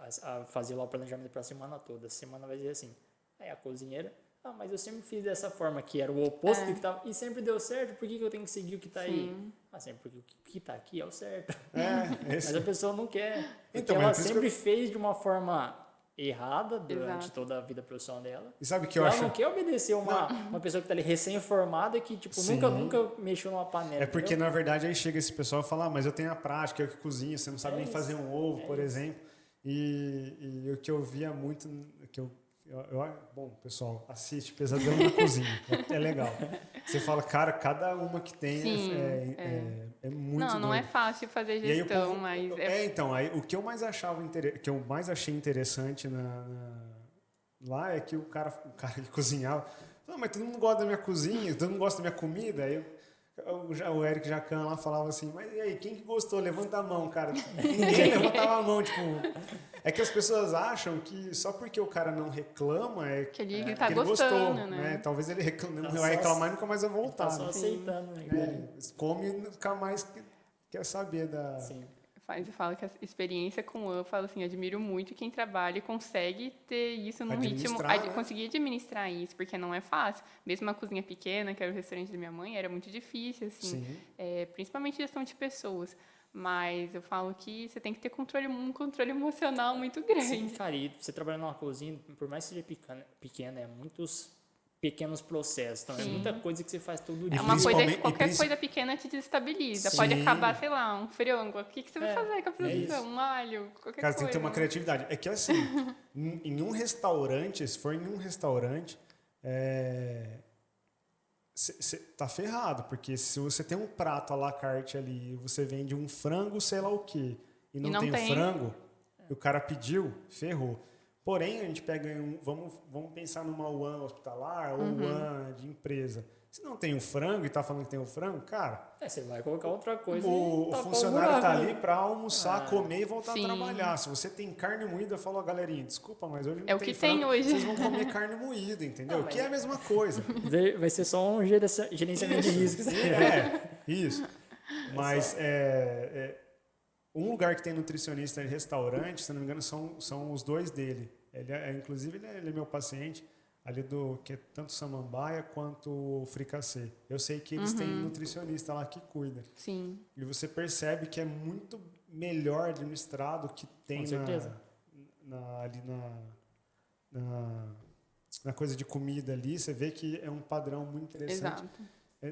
fazia lá o planejamento pra semana toda. A semana vai ser assim. Aí a cozinheira: mas eu sempre fiz dessa forma, que era o oposto do que tava. E sempre deu certo, por que eu tenho que seguir o que tá aí? Sempre porque o que tá aqui é o certo. Esse- Mas a pessoa não quer. Porque Então, ela mas por isso sempre fez de uma forma errada durante Exato. toda a vida profissional dela. E sabe o que E eu ela acho? não quer obedecer uma pessoa que tá ali recém-formada que, tipo, Sim. nunca mexeu numa panela. É porque, entendeu? na verdade, aí chega esse pessoal e fala, mas eu tenho a prática, eu que cozinho, você não sabe nem isso. fazer um ovo, por exemplo. E o que eu via muito, bom, pessoal, assiste Pesadelo na Cozinha, é legal. Você fala, cara, cada uma que tem Sim, é muito Não é doido. fácil fazer E aí o gestão, povo- mas... então, aí o que eu mais achei interessante lá é que o cara que cozinhava, não, mas todo mundo gosta da minha cozinha, todo mundo gosta da minha comida. Aí o Eric Jacan lá falava assim, mas e aí, quem que gostou? Levanta a mão, cara. Ninguém levantava a mão, tipo... É que as pessoas acham que só porque o cara não reclama Que ele que tá ele gostando, gostou, né? Talvez ele não Tá vai só- reclamar e nunca mais vai voltar. Tá só né? aceitando, né? Come e nunca mais quer saber da... Sim. Eu falo que a experiência com o eu falo assim, admiro muito quem trabalha e consegue ter isso num ritmo, Administrar, né? conseguir administrar isso, porque não é fácil. Mesmo uma cozinha pequena, que era o restaurante da minha mãe, era muito difícil, assim, Sim. principalmente gestão de pessoas. Mas eu falo que você tem que ter um controle emocional muito grande. Sim, cara, e você trabalhar numa cozinha, por mais que seja pequena, é muitos pequenos processos. Então, é muita coisa que você faz todo dia. É uma coisa, principalmente- qualquer coisa pequena te desestabiliza. Sim. Pode acabar, sei lá, um frango. O que você vai fazer com a isso. produção? Um alho, qualquer Cara, coisa. tem que ter uma criatividade. É que assim, em um restaurante, se for em um restaurante, você tá ferrado, porque se você tem um prato à la carte ali, e você vende um frango, sei lá o quê, e não tem o frango, e o cara pediu, ferrou. Porém, a gente pega vamos pensar numa UAN hospitalar ou UAN de empresa. Se não tem o frango e tá falando que tem o frango, cara, Você vai colocar outra coisa o e tapar funcionário buraco, tá né? ali para almoçar, comer e voltar Sim. a trabalhar. Se você tem carne moída, fala, galerinha, desculpa, mas hoje não É o tem que tem frango, hoje. vocês vão comer carne moída, entendeu? Que é a mesma coisa. Vai ser só um gerenciamento de riscos. Isso. Mas um lugar que tem nutricionista em restaurante, se não me engano, são os dois dele. Inclusive, ele é meu paciente, ali que é tanto Samambaia quanto o Fricassê. Eu sei que eles têm nutricionista lá que cuida. Sim. E você percebe que é muito melhor administrado que tem Com certeza. ali na coisa de comida ali. Você vê que é um padrão muito interessante. Exato.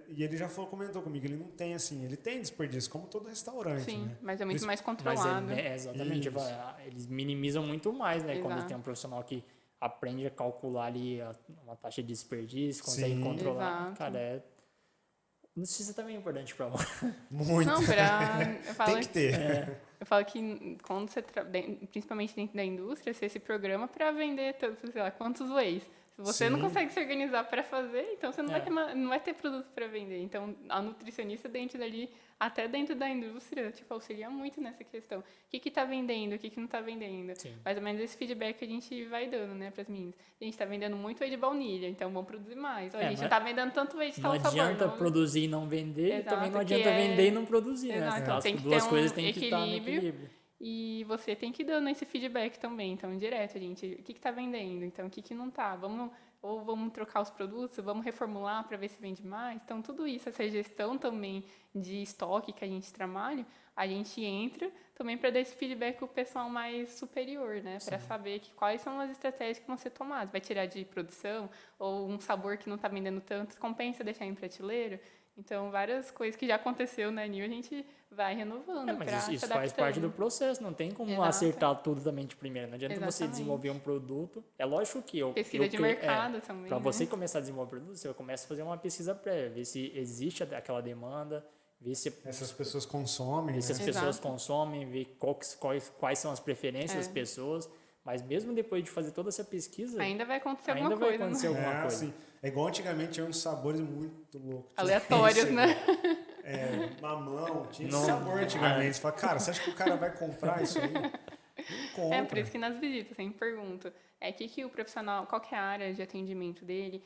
E ele já comentou comigo, ele não tem assim, ele tem desperdício, como todo restaurante, Sim, né? mas é muito mais Mas controlado. exatamente, Isso. eles minimizam muito mais, né? Quando Exato. tem um profissional que aprende a calcular ali uma taxa de desperdício, consegue Sim. controlar. Exato. Cara, nutrição também é importante para Muito. Não, eu falo, Tem que ter. eu falo que quando você, principalmente dentro da indústria, você se programa para vender, sei lá, quantos whey. Se você não Sim. consegue se organizar para fazer, então você não vai ter produto para vender. Então, a nutricionista dentro dali, até dentro da indústria, tipo, auxilia muito nessa questão. O que está vendendo, o que não está vendendo. Sim. Mais ou menos esse feedback que a gente vai dando, né, para as meninas. A gente está vendendo muito whey de baunilha, então vamos produzir mais. Ó, a gente não está vendendo tanto whey de Não tal sabor. adianta produzir e não vender, e Exato, também não que adianta vender e não produzir, né? Exato, então As tem que duas ter coisas um têm que estar no equilíbrio. E você tem que ir dando esse feedback também, então, direto, gente. O que está vendendo? Então, o que não está? Vamos trocar os produtos, vamos reformular para ver se vende mais. Então, tudo isso, essa gestão também de estoque que a gente trabalha, a gente entra também para dar esse feedback para o pessoal mais superior, né? Para saber quais são as estratégias que vão ser tomadas. Vai tirar de produção ou um sabor que não está vendendo tanto, compensa deixar em prateleira? Então, várias coisas que já aconteceu na New, a gente vai renovando para Mas isso faz parte do processo, não tem como Exato. acertar tudo também de primeira. Não adianta você Exatamente. desenvolver um produto. É lógico que Pesquisa de mercado também, para né? você começar a desenvolver produto, você começa a fazer uma pesquisa prévia, ver se existe aquela demanda, ver se Essas pessoas consomem, ver se né? as pessoas Exato. consomem, ver quais são as preferências das pessoas. Mas mesmo depois de fazer toda essa pesquisa, Ainda vai acontecer ainda alguma vai coisa, acontecer né? alguma coisa. Assim, é igual antigamente, tinha uns sabores muito loucos. Tinha Aleatórios, né? Mamão, tinha esse Não. sabor antigamente. Você fala, cara, você acha que o cara vai comprar isso aí? Não compra. Por isso que nas visitas eu sempre pergunto, que o profissional, qual que é a área de atendimento dele,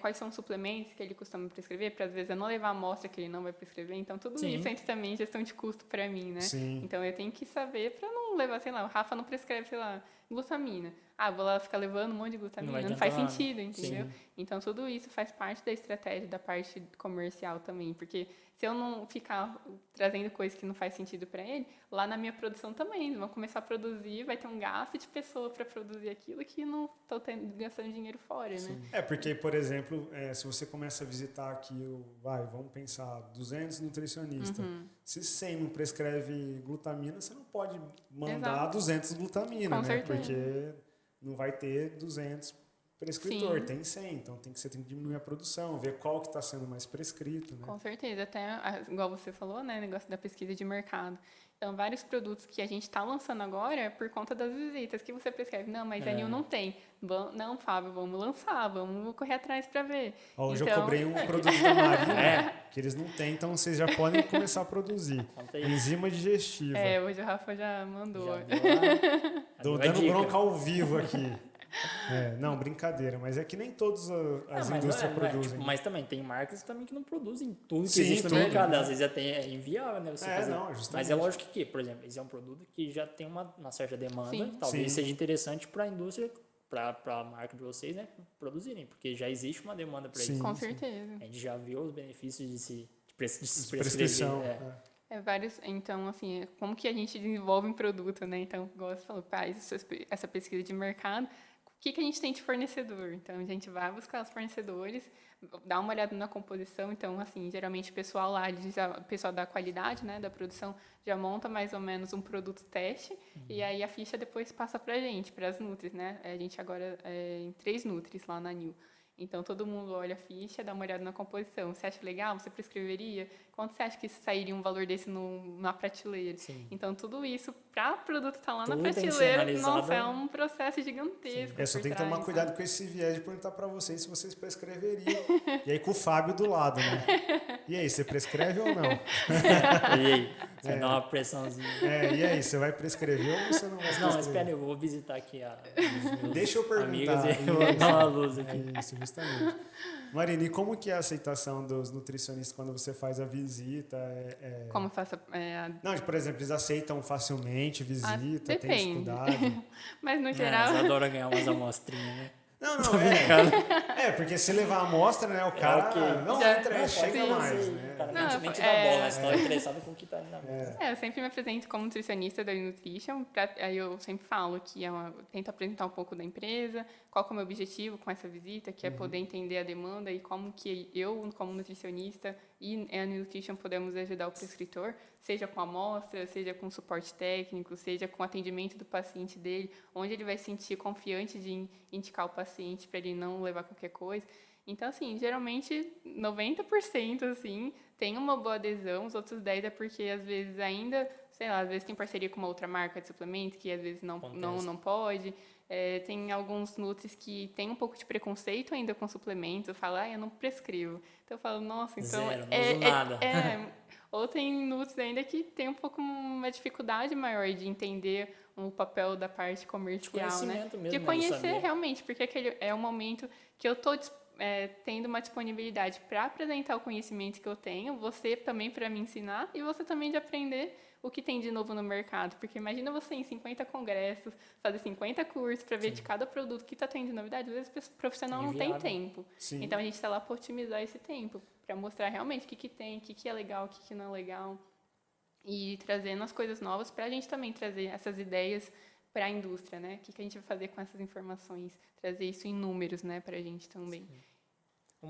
quais são os suplementos que ele costuma prescrever, para às vezes eu não levar a amostra que ele não vai prescrever, então tudo Sim. isso entra também em gestão de custo para mim, né? Sim. Então eu tenho que saber para não levar, sei lá, o Rafa não prescreve, sei lá, glutamina. Vou lá ficar levando um monte de glutamina, não adianta faz nada. sentido, entendeu? Sim. Então tudo isso faz parte da estratégia, da parte comercial também, porque se eu não ficar trazendo coisas que não faz sentido para ele, lá na minha produção também, eles vão começar a produzir, vai ter um gasto de pessoa para produzir aquilo que não estou gastando dinheiro fora, né? Porque, por exemplo, se você começa a visitar aqui, vamos pensar, 200 nutricionistas. Se 100 não prescreve glutamina, você não pode mandar Exato. 200 glutamina, Com né? certeza. Porque não vai ter 200 prescritor, Sim. tem 100. Então, você tem que diminuir a produção, ver qual que está sendo mais prescrito, né? Com certeza, até igual você falou, né, negócio da pesquisa de mercado. Então, vários produtos que a gente está lançando agora é por conta das visitas que você prescreve. Não, mas a New não tem. Não, Fábio, vamos lançar, vamos correr atrás para ver. Hoje eu Então, cobrei um produto da Marina que eles não têm, então vocês já podem começar a produzir. Conta aí. Enzima digestiva. Hoje o Rafa já mandou. Já deu Tô a dando dica. bronca ao vivo aqui. Não, brincadeira, mas é que nem todas as Mas indústrias produzem. tipo, mas também tem marcas também que não produzem tudo que Sim, existe no tudo. mercado. Às vezes é inviável, né? Você fazer. Não, justamente. Mas é lógico que, por exemplo, esse é um produto que já tem uma certa demanda. Sim. Talvez Sim. seja interessante para a indústria, para a marca de vocês, né? Produzirem, porque já existe uma demanda para Sim. isso. Com certeza. A gente já viu os benefícios de se Prescrição. prescrever. Vários, então, assim, como que a gente desenvolve um produto, né? Então, igual você falou, faz essa pesquisa de mercado, o que a gente tem de fornecedor? Então, a gente vai buscar os fornecedores, dá uma olhada na composição. Então, assim, geralmente o pessoal lá, o pessoal da qualidade, né, da produção, já monta mais ou menos um produto teste, e aí a ficha depois passa pra gente, para as Nutris, né? A gente agora em 3 Nutris lá na New. Então, todo mundo olha a ficha, dá uma olhada na composição. Você acha legal? Você prescreveria? Quanto você acha que sairia um valor desse na prateleira? Sim. Então, tudo isso, para o produto estar lá Tudo na tem que ser prateleira, analisado. nossa, é um processo gigantesco. Só por tem que trás, tomar cuidado sabe? com esse viés de perguntar para vocês se vocês prescreveriam. E aí com o Fábio do lado, né? E aí, você prescreve ou não? E aí? Você dá uma pressãozinha. E aí, você vai prescrever ou você não vai prescrever? Não, espera, eu vou visitar aqui os meus Deixa eu perguntar. amigos e eu vou dar uma luz aqui. Isso, justamente. Marina, e como que é a aceitação dos nutricionistas quando você faz a visita? Como eu faço Não, por exemplo, eles aceitam facilmente visita, tem depende. dificuldade? Mas, no Eles geral... adoram ganhar umas amostrinhas, né? Não, porque se levar a amostra, né, o cara ok. não Já- entra, chega sim, mais, Sim, né? o cara Não, nem te dá bola, né? Você tá interessado com o que tá ali na mesa. Eu sempre me apresento como nutricionista da Nutrition, aí eu sempre falo que eu tento apresentar um pouco da empresa, qual que é o meu objetivo com essa visita, que é poder entender a demanda e como que eu, como nutricionista, e a Nutrition podemos ajudar o prescritor, seja com amostra, seja com suporte técnico, seja com atendimento do paciente dele, onde ele vai se sentir confiante de indicar o paciente para ele não levar qualquer coisa. Então, assim, geralmente 90% assim, tem uma boa adesão, os outros 10% é porque às vezes ainda, sei lá, às vezes tem parceria com uma outra marca de suplemento que às vezes não pode. Tem alguns nutris que tem um pouco de preconceito ainda com suplemento, fala, eu não prescrevo. Então eu falo, nossa, então Zero, não uso nada. Ou tem nutris ainda que tem um pouco uma dificuldade maior de entender o papel da parte comercial, né? Mesmo, De conhecer realmente, porque aquele é o momento que eu estou tendo uma disponibilidade para apresentar o conhecimento que eu tenho, você também para me ensinar e você também de aprender o que tem de novo no mercado. Porque imagina você em 50 congressos, fazer 50 cursos para ver de cada produto que está tendo de novidade. Às vezes o profissional não tem tempo. Sim. Então a gente está lá para otimizar esse tempo, para mostrar realmente o que tem, o que é legal, o que não é legal. E trazendo as coisas novas para a gente também trazer essas ideias para a indústria, né? O que a gente vai fazer com essas informações? Trazer isso em números, né, para a gente também.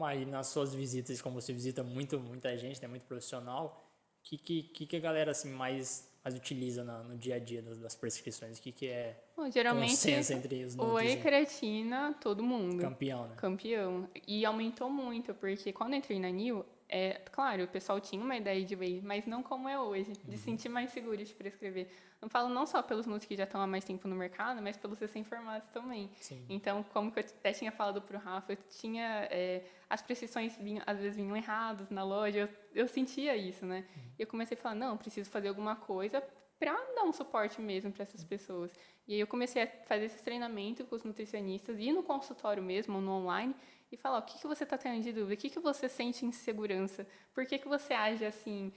Aí nas suas visitas, como você visita muita gente, né, muito profissional, o que a galera assim mais utiliza no dia a dia das prescrições? O que é geralmente, consenso entre os nutris? Whey, creatina, todo mundo. Campeão, né? Campeão. E aumentou muito, porque quando eu entrei na New, claro, o pessoal tinha uma ideia de Whey, mas não como é hoje, de sentir mais seguro de prescrever. Não falo não só pelos nutris que já estão há mais tempo no mercado, mas pelos recém-formados também. Sim. Então, como que eu até tinha falado pro Rafa, eu tinha... as prescrições às vezes vinham erradas na loja, eu sentia isso, né? E eu comecei a falar, não, preciso fazer alguma coisa para dar um suporte mesmo para essas pessoas. E aí eu comecei a fazer esse treinamento com os nutricionistas, ir no consultório mesmo, no online, e falar, o que você está tendo de dúvida? O que você sente insegurança? Por que você age assim?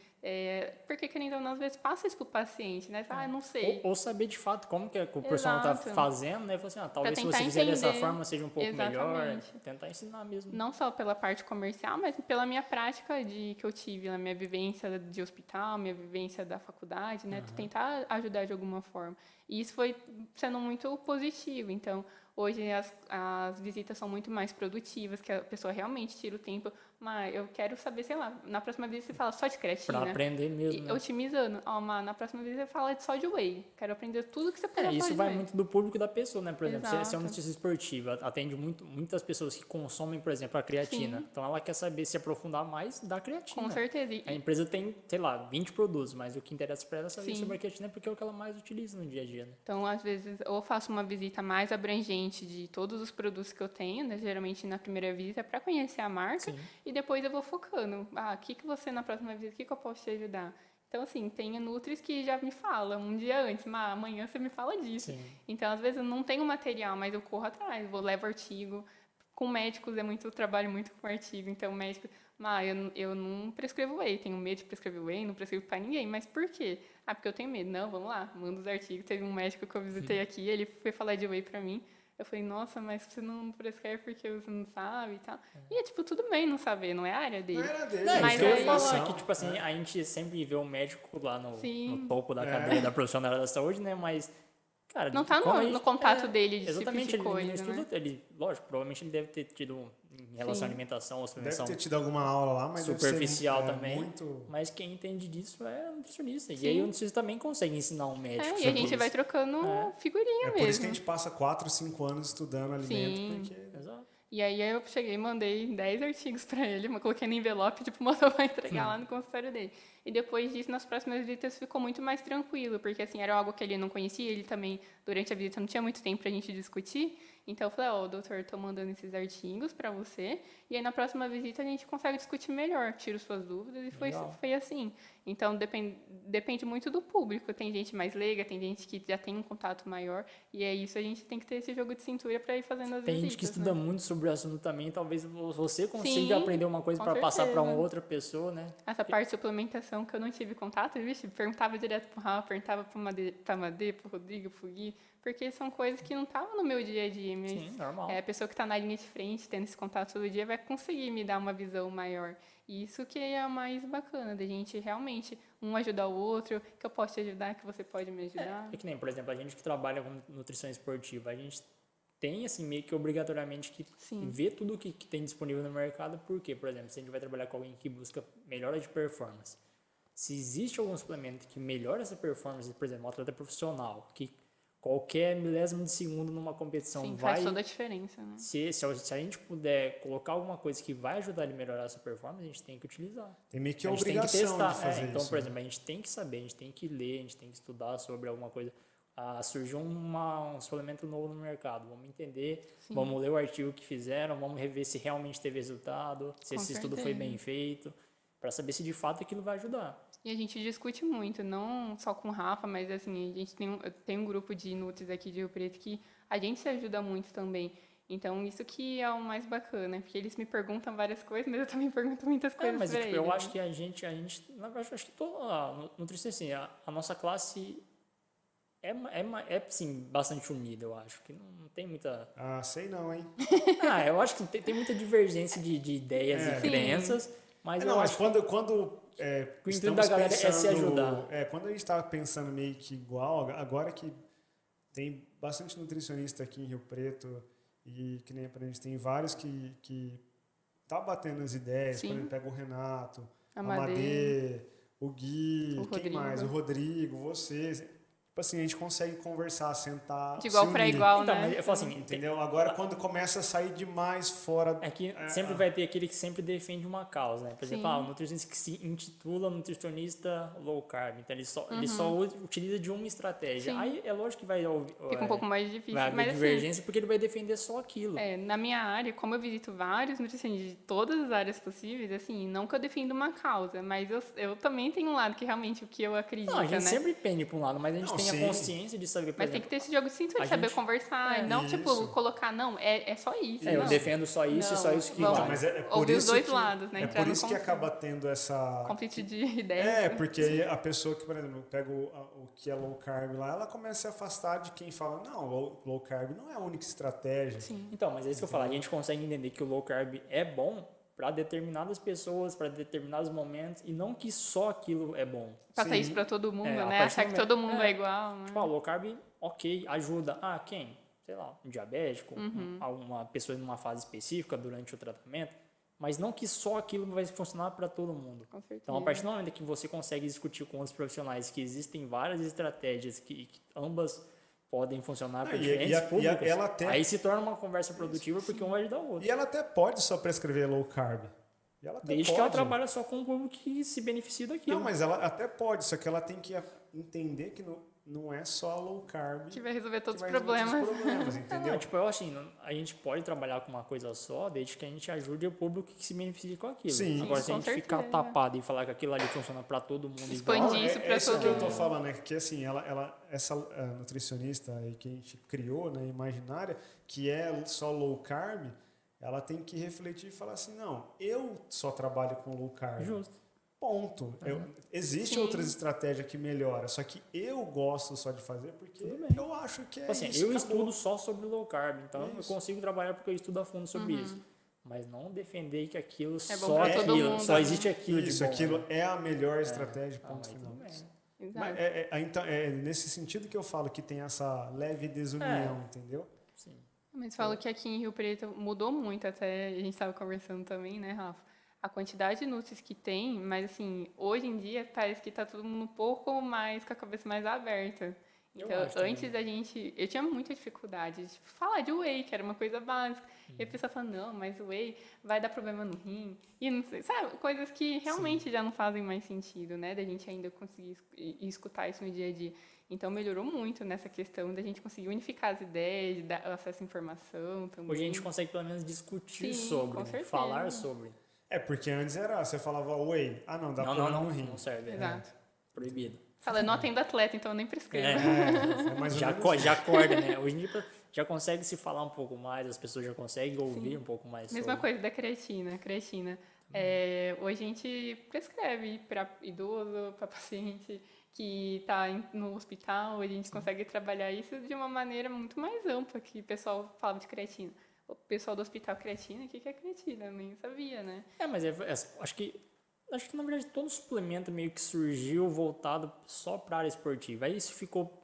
Porque, querendo ou não, às vezes passa isso para o paciente, né? Eu não sei. Ou saber de fato como que o profissional está fazendo, né? Falar assim, talvez se você fizer entender. dessa forma seja um pouco melhor. Exatamente. Tentar ensinar mesmo. Não só pela parte comercial, mas pela minha prática que eu tive, a minha vivência de hospital, minha vivência da faculdade, né? Tentar ajudar de alguma forma. E isso foi sendo muito positivo. Então, hoje as visitas são muito mais produtivas, que a pessoa realmente tira o tempo. Mas eu quero saber, sei lá, na próxima visita você fala só de creatina. Para aprender mesmo, né? Otimizando. Na próxima visita você fala só de whey. Quero aprender tudo que você puder falar isso de vai whey. muito do público da pessoa, né? Por exemplo, se é um Exato. nutricionista esportivo, atende muitas pessoas que consomem, por exemplo, a creatina. Sim. Então ela quer saber se aprofundar mais da creatina. Com certeza. A empresa tem, sei lá, 20 produtos, mas o que interessa para ela é saber Sim. sobre a creatina porque é o que ela mais utiliza no dia a dia, né? Então, às vezes, ou eu faço uma visita mais abrangente de todos os produtos que eu tenho, né? Geralmente na primeira visita, para conhecer a marca, Sim. e depois eu vou focando. O que você, na próxima visita, o que eu posso te ajudar? Então, assim, tem nutris que já me falam um dia antes, amanhã você me fala disso. Sim. Então, às vezes, eu não tenho material, mas eu corro atrás, levo artigo. Com médicos, trabalho muito com artigo, então médico... eu não prescrevo whey, tenho medo de prescrever whey, não prescrevo para ninguém. Mas por quê? Porque eu tenho medo. Não, vamos lá, manda os artigos. Teve um médico que eu visitei aqui, ele foi falar de whey para mim. Eu falei, nossa, mas você não prescreve porque você não sabe e tal. E tudo bem não saber, não é a área dele. Não era dele. Não, Mas isso que eu ia aí- falar, que tipo assim, a gente sempre vê o médico lá no Sim. topo da cadeia da profissional da saúde, né? Mas, cara, Não tá quando a no contato dele de exatamente, tipo de ele coisa, no né? estudo, lógico, provavelmente ele deve ter tido em relação Sim. à alimentação ou Deve suplementação ter tido alguma aula lá, mas superficial deve ser, também. muito... Mas quem entende disso é o nutricionista. Sim. E aí o nutricionista também consegue ensinar um médico E a sobre gente isso. vai trocando figurinha É mesmo. por isso que a gente passa 4, 5 anos estudando alimento, Sim. porque... Exato. E aí eu cheguei e mandei 10 artigos para ele, coloquei no envelope, mandou pra entregar lá no consultório dele. E depois disso, nas próximas visitas, ficou muito mais tranquilo, porque assim, era algo que ele não conhecia, ele também, durante a visita, não tinha muito tempo pra gente discutir. Então eu falei, doutor, tô mandando esses artigos para você, e aí na próxima visita a gente consegue discutir melhor, tiro suas dúvidas, e foi assim. Então depende muito do público, tem gente mais leiga, tem gente que já tem um contato maior, e é isso, a gente tem que ter esse jogo de cintura para ir fazendo as Tem visitas. gente que estuda muito sobre o assunto também, talvez você consiga Sim, aprender uma coisa com para passar para certeza. outra pessoa, né? Essa parte de suplementação que eu não tive contato, perguntava direto pro Rafa, perguntava pra Madê, pro Rodrigo, pro Gui, porque são coisas que não estavam no meu dia a dia, mas Sim, normal. a pessoa que está na linha de frente, tendo esse contato todo dia, vai conseguir me dar uma visão maior. E isso que é o mais bacana, da gente realmente um ajudar o outro, que eu posso te ajudar, que você pode me ajudar. É que nem, por exemplo, a gente que trabalha com nutrição esportiva, a gente tem, assim, meio que obrigatoriamente que Sim. ver tudo que tem disponível no mercado, porque, por exemplo, se a gente vai trabalhar com alguém que busca melhora de performance, se existe algum suplemento que melhora essa performance, por exemplo, um atleta profissional, que qualquer milésimo de segundo numa competição Sim, vai... faz toda a diferença, né? Se a gente puder colocar alguma coisa que vai ajudar ele a melhorar essa performance, a gente tem que utilizar. Tem meio que A a gente tem que obrigação testar. de fazer Então, isso. por né? exemplo, a gente tem que saber, a gente tem que ler, a gente tem que estudar sobre alguma coisa. Surgiu um suplemento novo no mercado, vamos entender, Sim. vamos ler o artigo que fizeram, vamos rever se realmente teve resultado, se Com esse estudo foi certeza. bem feito, para saber se de fato aquilo vai ajudar. E a gente discute muito, não só com o Rafa, mas assim, a gente tem um grupo de nutris aqui de Rio Preto que a gente se ajuda muito também. Então, isso que é o mais bacana, porque eles me perguntam várias coisas, mas eu também pergunto muitas coisas Mas pra tipo, eles. eu acho né? que a gente na verdade, eu acho que todo nutricionista, assim, a nossa classe é sim, bastante unida, eu acho, que não tem muita... Ah, sei não, hein? eu acho que tem muita divergência de ideias e Sim. crenças, mas eu Não, mas acho quando que o intuito da galera é se ajudar. Quando a gente está pensando meio que igual, agora que tem bastante nutricionista aqui em Rio Preto e que nem a gente tem vários que tá batendo as ideias, Sim. por exemplo, pega o Renato, A a Madê, Madê, o Gui, o quem Rodrigo. mais? O Rodrigo, você. Tipo assim, a gente consegue conversar, sentar, De igual se para unir. igual, Então, né? mas eu falo assim, Entendeu? Agora, quando começa a sair demais fora... é que sempre vai ter aquele que sempre defende uma causa, né? Por exemplo, Sim. o nutricionista que se intitula nutricionista low carb, então ele só utiliza de uma estratégia. Sim. Aí é lógico que vai Fica um pouco mais difícil, vai haver mas assim, divergência porque ele vai defender só aquilo. na minha área, como eu visito vários nutricionistas de todas as áreas possíveis, assim, não que eu defenda uma causa, mas eu também tenho um lado que realmente o que eu acredito, Não, a gente né? sempre pende para um lado, mas a gente Não, tem sim. a consciência de saber, por Mas tem exemplo, que ter esse jogo de cintura, a de saber gente- conversar, e não, tipo, Isso. colocar, não, é só isso. eu não. defendo só isso e só Não, isso que vamos- vale. Mas é por Ouvir os isso dois que, lados, né? É Entrar por no isso que conflito. acaba tendo essa... Conflito de ideias. É, porque aí a pessoa que, por exemplo, pega o que é low carb lá, ela começa a se afastar de quem fala, não, low carb não é a única estratégia. Sim. Então, mas é isso que eu falo, a gente consegue entender que o low carb é bom para determinadas pessoas, para determinados momentos, e não que só aquilo é bom. Passar Sim. isso pra todo mundo, A né? partir Achar do que momento- todo mundo é igual, né? Tipo, low carb, ok, ajuda. Quem? Sei lá, um diabético, Uhum. uma pessoa numa fase específica durante o tratamento, mas não que só aquilo vai funcionar para todo mundo. Com certeza. Então, a partir do momento que você consegue discutir com outros profissionais que existem várias estratégias que ambas podem funcionar para E- diferentes e a- públicos, ela até- aí se torna uma conversa produtiva porque um vai ajudar o outro. E ela até pode só prescrever low carb. E ela até Desde pode. que ela trabalha só com um público que se beneficia daquilo. Não, mas ela até pode, só que ela tem que entender que não é só low carb Que vai resolver todos que os vai resolver problemas. os problemas, entendeu? Tipo, eu assim, a gente pode trabalhar com uma coisa só, desde que a gente ajude o público que se beneficie com aquilo. Sim. Agora, Sim, se a com gente ficar certeza. tapado e falar que aquilo ali funciona para todo mundo Expandir igual, isso pra isso todo que eu tô mundo. falando, é que assim, essa nutricionista aí que a gente criou, né, imaginária, que é só low carb, ela tem que refletir e falar assim, não, eu só trabalho com low carb. justo. Ponto. Existe Sim. outras estratégias que melhoram, só que eu gosto só de fazer porque Tudo bem. eu acho que é Assim, isso. eu acabou. estudo só sobre low carb, então eu Isso. consigo trabalhar porque eu estudo a fundo sobre isso. Mas não defender que aquilo bom só pra todo aquilo, mundo, só né? existe aquilo de Isso, bom. aquilo né? é a melhor estratégia, ponto Mas final. tudo bem. Exato. Mas então, é nesse sentido que eu falo que tem essa leve desunião, entendeu? Sim. Mas falo que aqui em Rio Preto mudou muito, até a gente estava conversando também, né, Rafa? A quantidade de nutris que tem, mas assim, hoje em dia parece que tá todo mundo um pouco mais com a cabeça mais aberta. Eu Então, acho também. antes da gente. Eu tinha muita dificuldade de falar de whey, que era uma coisa básica. E a pessoa fala, não, mas o whey vai dar problema no rim. E não sei, sabe? Coisas que realmente já não fazem mais sentido, né? Da gente ainda conseguir escutar isso no dia a dia. Então, melhorou muito nessa questão da gente conseguir unificar as ideias, de dar acesso à informação também. Hoje a gente consegue pelo menos discutir Sim, sobre, com né? certeza. Falar sobre. É, porque antes era, você falava whey, não, dá problema no rim. Não serve. Exato. Proibido. Fala, eu não atendo atleta, então eu nem prescrevo. É mais ou Já, menos já acorda, né? Hoje em dia já consegue se falar um pouco mais, as pessoas já conseguem ouvir um pouco mais Mesma sobre. coisa da creatina. Hoje a gente prescreve para idoso, para paciente que está no hospital, a gente consegue trabalhar isso de uma maneira muito mais ampla, que o pessoal fala de creatina. O pessoal do hospital, creatina, o que é creatina? Eu nem sabia, né? Mas acho que na verdade todo suplemento meio que surgiu voltado só para a área esportiva. Aí isso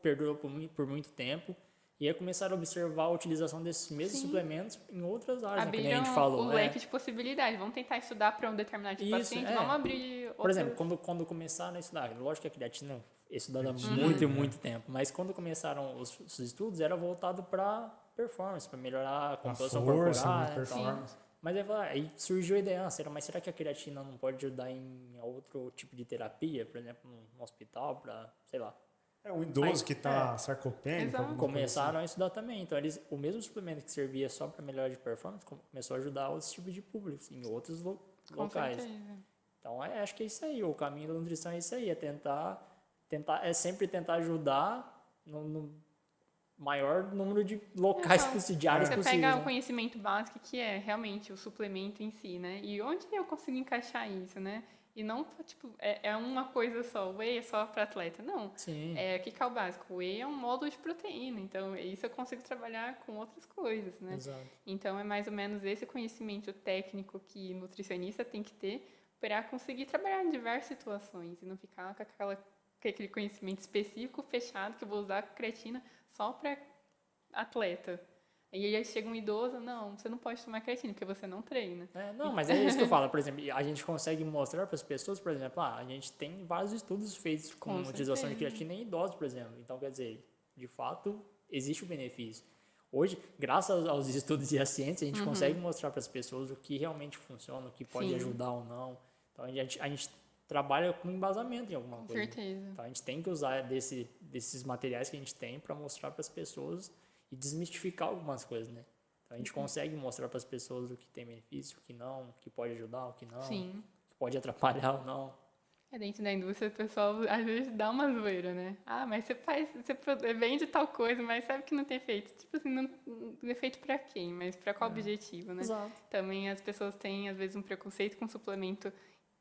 perdurou por muito tempo. E aí começaram a observar a utilização desses mesmos Sim. suplementos em outras áreas, né, que nem a Abriram gente falou. o leque de possibilidades. Vamos tentar estudar para um determinado tipo de Isso, paciente, vamos abrir outras... Por exemplo, quando começaram a estudar, lógico que a creatina é estudada há muito e muito tempo, mas quando começaram os estudos, era voltado para performance, para melhorar a composição força, corporal, né, né, performance. Mas aí surgiu a ideia, mas será que a creatina não pode ajudar em outro tipo de terapia, por exemplo, no hospital, para, sei lá. É um idoso Aí, que está sarcopênico. Exato. alguma coisa Começaram a estudar também. Então, o mesmo suplemento que servia só para melhora de performance começou a ajudar outros tipos de públicos, em outros Com locais. certeza. Então, acho que é isso aí. O caminho da nutrição é isso aí. É sempre tentar ajudar no maior número de locais diários Você possíveis. pega Né? o conhecimento básico, que é realmente o suplemento em si, né? E onde eu consigo encaixar isso, né? E não, tipo, é uma coisa só. O whey é só para atleta. Não. Sim. O que é o básico? O whey é um módulo de proteína. Então, isso eu consigo trabalhar com outras coisas, né? Exato. Então, é mais ou menos esse conhecimento técnico que nutricionista tem que ter para conseguir trabalhar em diversas situações e não ficar com aquele conhecimento específico, fechado, que eu vou usar creatina só para atleta. E aí chega um idoso, não, você não pode tomar creatina, porque você não treina. Não, mas é isso que eu falo. Por exemplo, a gente consegue mostrar para as pessoas, por exemplo, a gente tem vários estudos feitos com utilização de creatina em idosos, por exemplo. Então, quer dizer, de fato, existe o benefício. Hoje, graças aos estudos e à ciência, a gente consegue mostrar para as pessoas o que realmente funciona, o que pode ajudar ou não. Então, a gente trabalha com embasamento em alguma coisa. Com certeza. Então, a gente tem que usar desses materiais que a gente tem para mostrar para as pessoas e desmistificar algumas coisas, né? Então, a gente consegue mostrar para as pessoas o que tem benefício, o que não, o que pode ajudar, o que não, Sim. o que pode atrapalhar ou não. Dentro da indústria, o pessoal às vezes dá uma zoeira, né? Ah, mas você vende tal coisa, mas sabe que não tem efeito. Tipo assim, não tem efeito pra quem? Mas pra qual objetivo, né? Exato. Também as pessoas têm, às vezes, um preconceito com o suplemento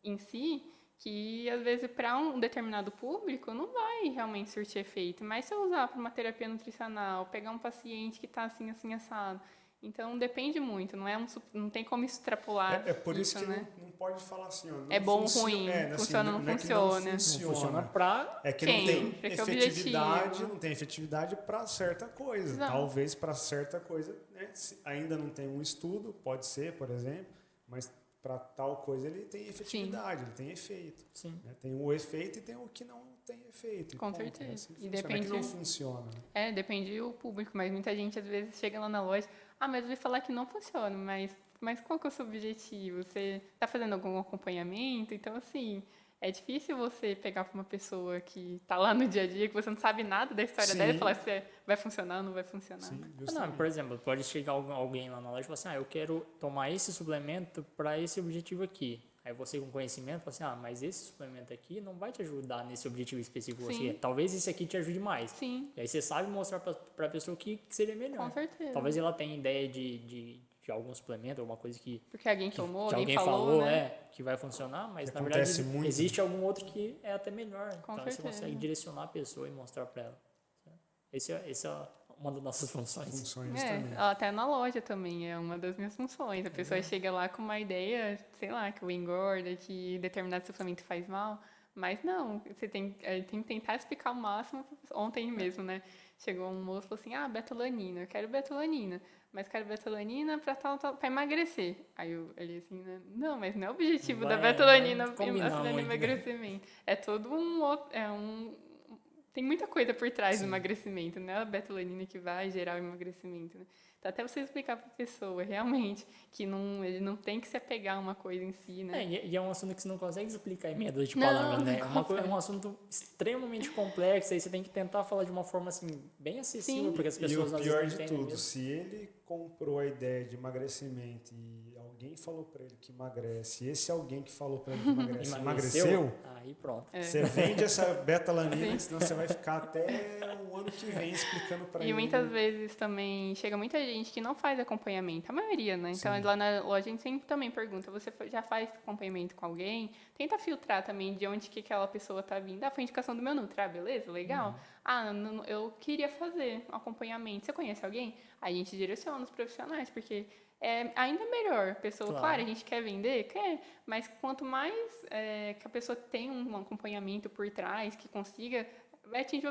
em si, que às vezes para um determinado público não vai realmente surtir efeito, mas se eu usar para uma terapia nutricional, pegar um paciente que está assim, assim, assado, então depende muito, não tem como extrapolar. É por isso que né? não pode falar assim, ó, não é bom ou ruim, funciona ou não funciona. Não Funciona para É que quem? não tem Pra que efetividade, objetivo? não tem efetividade para certa coisa. Exato. Talvez para certa coisa, né, ainda não tem um estudo, pode ser, por exemplo, mas para tal coisa ele tem efetividade, ele tem efeito. Sim. Né? Tem o efeito e tem o que não tem efeito. Com ponto. certeza. Assim E funciona. É depende- que não funciona. Né? Depende do público, mas muita gente às vezes chega lá na loja, mas eu ouvi falar que não funciona, mas qual que é o seu objetivo? Você está fazendo algum acompanhamento? Então, assim, é difícil você pegar para uma pessoa que está lá no dia a dia, que você não sabe nada da história Sim. dela e falar se vai funcionar ou não vai funcionar. Sim, Não, justamente. por exemplo, pode chegar alguém lá na loja e falar assim, eu quero tomar esse suplemento para esse objetivo aqui. Aí você com conhecimento fala assim, mas esse suplemento aqui não vai te ajudar nesse objetivo específico que você Sim. quer. Talvez esse aqui te ajude mais. Sim, E aí você sabe mostrar para a pessoa o que seria melhor. com certeza. Talvez ela tenha ideia de algum suplemento, alguma coisa que Porque alguém tomou, que alguém alguém falou, né? que vai funcionar, mas Que na verdade acontece muito. existe algum outro que é até melhor. Com Então certeza. você consegue direcionar a pessoa e mostrar para ela. Esse é uma das nossas funções. Funções também. Até na loja também é uma das minhas funções. A pessoa chega lá com uma ideia, sei lá, que o engorda, que determinado suplemento faz mal, mas não, você tem que tentar explicar o máximo. Ontem mesmo, né? Chegou um moço e falou assim, betalanina, eu quero betalanina, mas quero betalanina para emagrecer. Aí ele assim, né? Não, mas não é o objetivo da betalanina combinar muito, né? emagrecimento. É todo um outro, tem muita coisa por trás do emagrecimento, não é a betalanina que vai gerar o emagrecimento, né? Então, até você explicar para a pessoa, realmente, que ele não tem que se apegar a uma coisa em si, né? E é um assunto que você não consegue explicar em meia dúzia de Não, palavras, né? não É um assunto extremamente complexo, aí você tem que tentar falar de uma forma, assim, bem acessível, Sim. porque as E pessoas o às pior vezes não de entendem tudo, mesmo. se ele comprou a ideia de emagrecimento e alguém falou para ele que emagrece, e esse alguém que falou para ele que emagrece emagreceu, Aí pronto. você vende essa betalanina, senão você vai ficar até o ano que vem explicando para ele. E muitas vezes também chega muita gente que não faz acompanhamento, a maioria, né? Então, lá na loja a gente sempre também pergunta, você já faz acompanhamento com alguém? Tenta filtrar também de onde que aquela pessoa tá vindo. Foi indicação do meu Nutri, beleza, legal. Eu queria fazer um acompanhamento. Você conhece alguém? Aí a gente direciona os profissionais, porque é ainda melhor. A pessoa, claro, a gente quer vender? Quer, mas quanto mais que a pessoa tem um acompanhamento por trás, que consiga vai atingir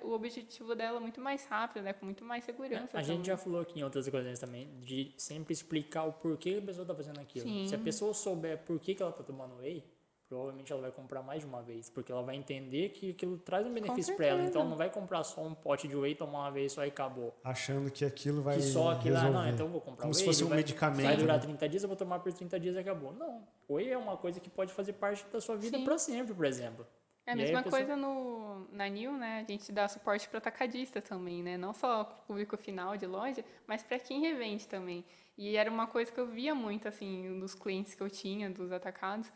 o objetivo dela muito mais rápido, né? Com muito mais segurança. A gente também. já falou aqui em outras ocasiões também, de sempre explicar o porquê a pessoa tá fazendo aquilo. Sim. Se a pessoa souber por que ela tá tomando whey, provavelmente ela vai comprar mais de uma vez, porque ela vai entender que aquilo traz um benefício para ela. certeza. Então ela não vai comprar só um pote de whey, tomar uma vez só e acabou. Achando que aquilo vai Que só aquilo, resolver. não, então eu vou comprar Como whey. se fosse ele um medicamento. Vai durar né? 30 dias, eu vou tomar por 30 dias e acabou. Não, whey é uma coisa que pode fazer parte da sua vida Sim. para sempre, por exemplo. É a E aí mesma pessoa- coisa na New, né? A gente dá suporte para atacadista também, né? Não só para o público final de loja, mas para quem revende também. E era uma coisa que eu via muito, assim, dos clientes que eu tinha, dos atacados,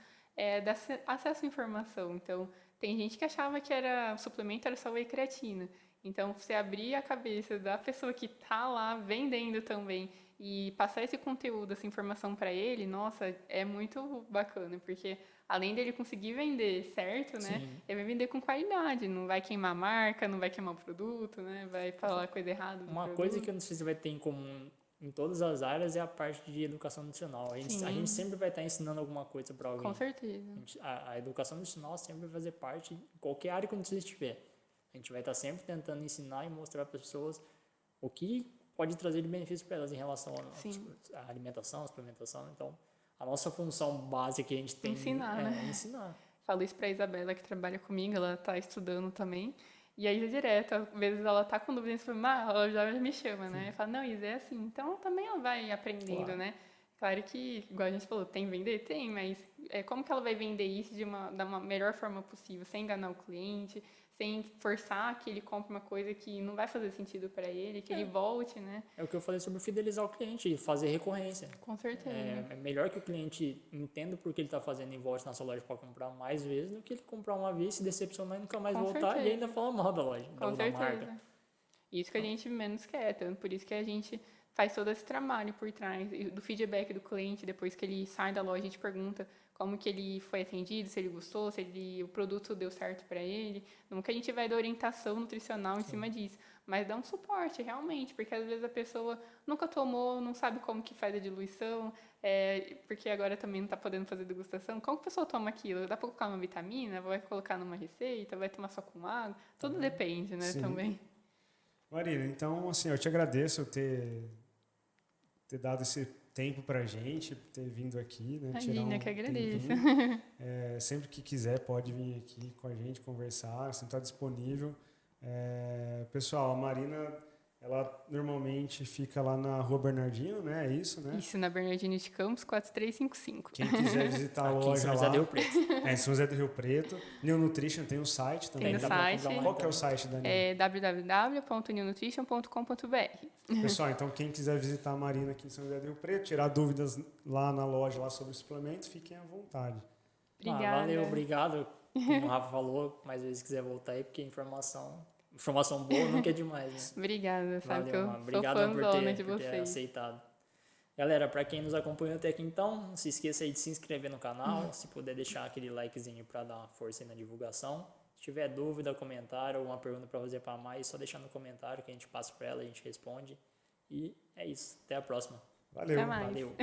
dar acesso à informação. Então, tem gente que achava que o suplemento era só whey creatina. Então, você abrir a cabeça da pessoa que tá lá vendendo também e passar esse conteúdo, essa informação para ele, nossa, é muito bacana, porque além dele conseguir vender certo, né? Sim. Ele vai vender com qualidade, não vai queimar a marca, não vai queimar o produto, né? Vai falar coisa errada do Uma produto. coisa que eu não sei se vai ter em comum em todas as áreas é a parte de educação nutricional. A Sim. gente sempre vai estar ensinando alguma coisa para alguém. Com certeza. A educação nutricional sempre vai fazer parte de qualquer área que você estiver. A gente vai estar sempre tentando ensinar e mostrar para as pessoas o que pode trazer de benefício para elas em relação à alimentação, à suplementação. Então, a nossa função básica que a gente tem Ensinar, é né? ensinar. Falo isso pra Isabela, que trabalha comigo, ela tá estudando também. E aí, direto, às vezes ela tá com dúvidas, ela já me chama, né? Eu falo, não, Isa, é assim. Então, também ela vai aprendendo, Claro. né? Claro que, igual a gente falou, tem vender? Tem, mas como que ela vai vender isso da uma melhor forma possível, sem enganar o cliente, sem forçar que ele compre uma coisa que não vai fazer sentido para ele, que ele volte, né? É o que eu falei sobre fidelizar o cliente e fazer recorrência. Com certeza. É melhor que o cliente entenda por que ele está fazendo e volte na sua loja para comprar mais vezes do que ele comprar uma vez, se decepcionar e nunca mais Com voltar certeza. e ainda falar mal da loja, Com da certeza. marca. Isso que a gente menos quer, tanto por isso que a gente faz todo esse trabalho por trás e do feedback do cliente, depois que ele sai da loja, a gente pergunta como que ele foi atendido, se ele gostou, se o produto deu certo para ele. Não que a gente vai dar orientação nutricional em cima disso, mas dá um suporte realmente, porque às vezes a pessoa nunca tomou, não sabe como que faz a diluição, porque agora também não está podendo fazer degustação. Como que a pessoa toma aquilo? Dá para colocar uma vitamina? Vai colocar numa receita? Vai tomar só com água? Tudo depende, né, Sim. também. Marina, então, assim, eu te agradeço ter dado esse tempo pra gente, ter vindo aqui, né? Imagina, que agradeço. Sempre que quiser pode vir aqui com a gente conversar, sempre está disponível. Pessoal, a Marina, ela normalmente fica lá na Rua Bernardino, né? É isso, né? Isso, na Bernardino de Campos, 4355. Quem quiser visitar a Aqui em loja São lá. José do Rio Preto. Em São José do Rio Preto. New Nutrition tem um site também. Tem no dá pra site. comprar uma Qual que é o site da New? www.newnutrition.com.br. Pessoal, então quem quiser visitar a Marina aqui em São José do Rio Preto, tirar dúvidas lá na loja lá sobre suplementos, fiquem à vontade. Obrigada. Valeu, obrigado. Como o Rafa falou, mais vezes quiser voltar aí, porque informação boa nunca é demais, né? Obrigada, sabe que eu mano. sou Obrigado por fãzona de por ter vocês. aceitado. Galera, para quem nos acompanhou até aqui então, não se esqueça aí de se inscrever no canal, se puder deixar aquele likezinho para dar uma força aí na divulgação. Se tiver dúvida, comentário ou uma pergunta para fazer para mais, só deixar no comentário que a gente passa para ela, a gente responde. E é isso. Até a próxima. Valeu. Até mais. Valeu.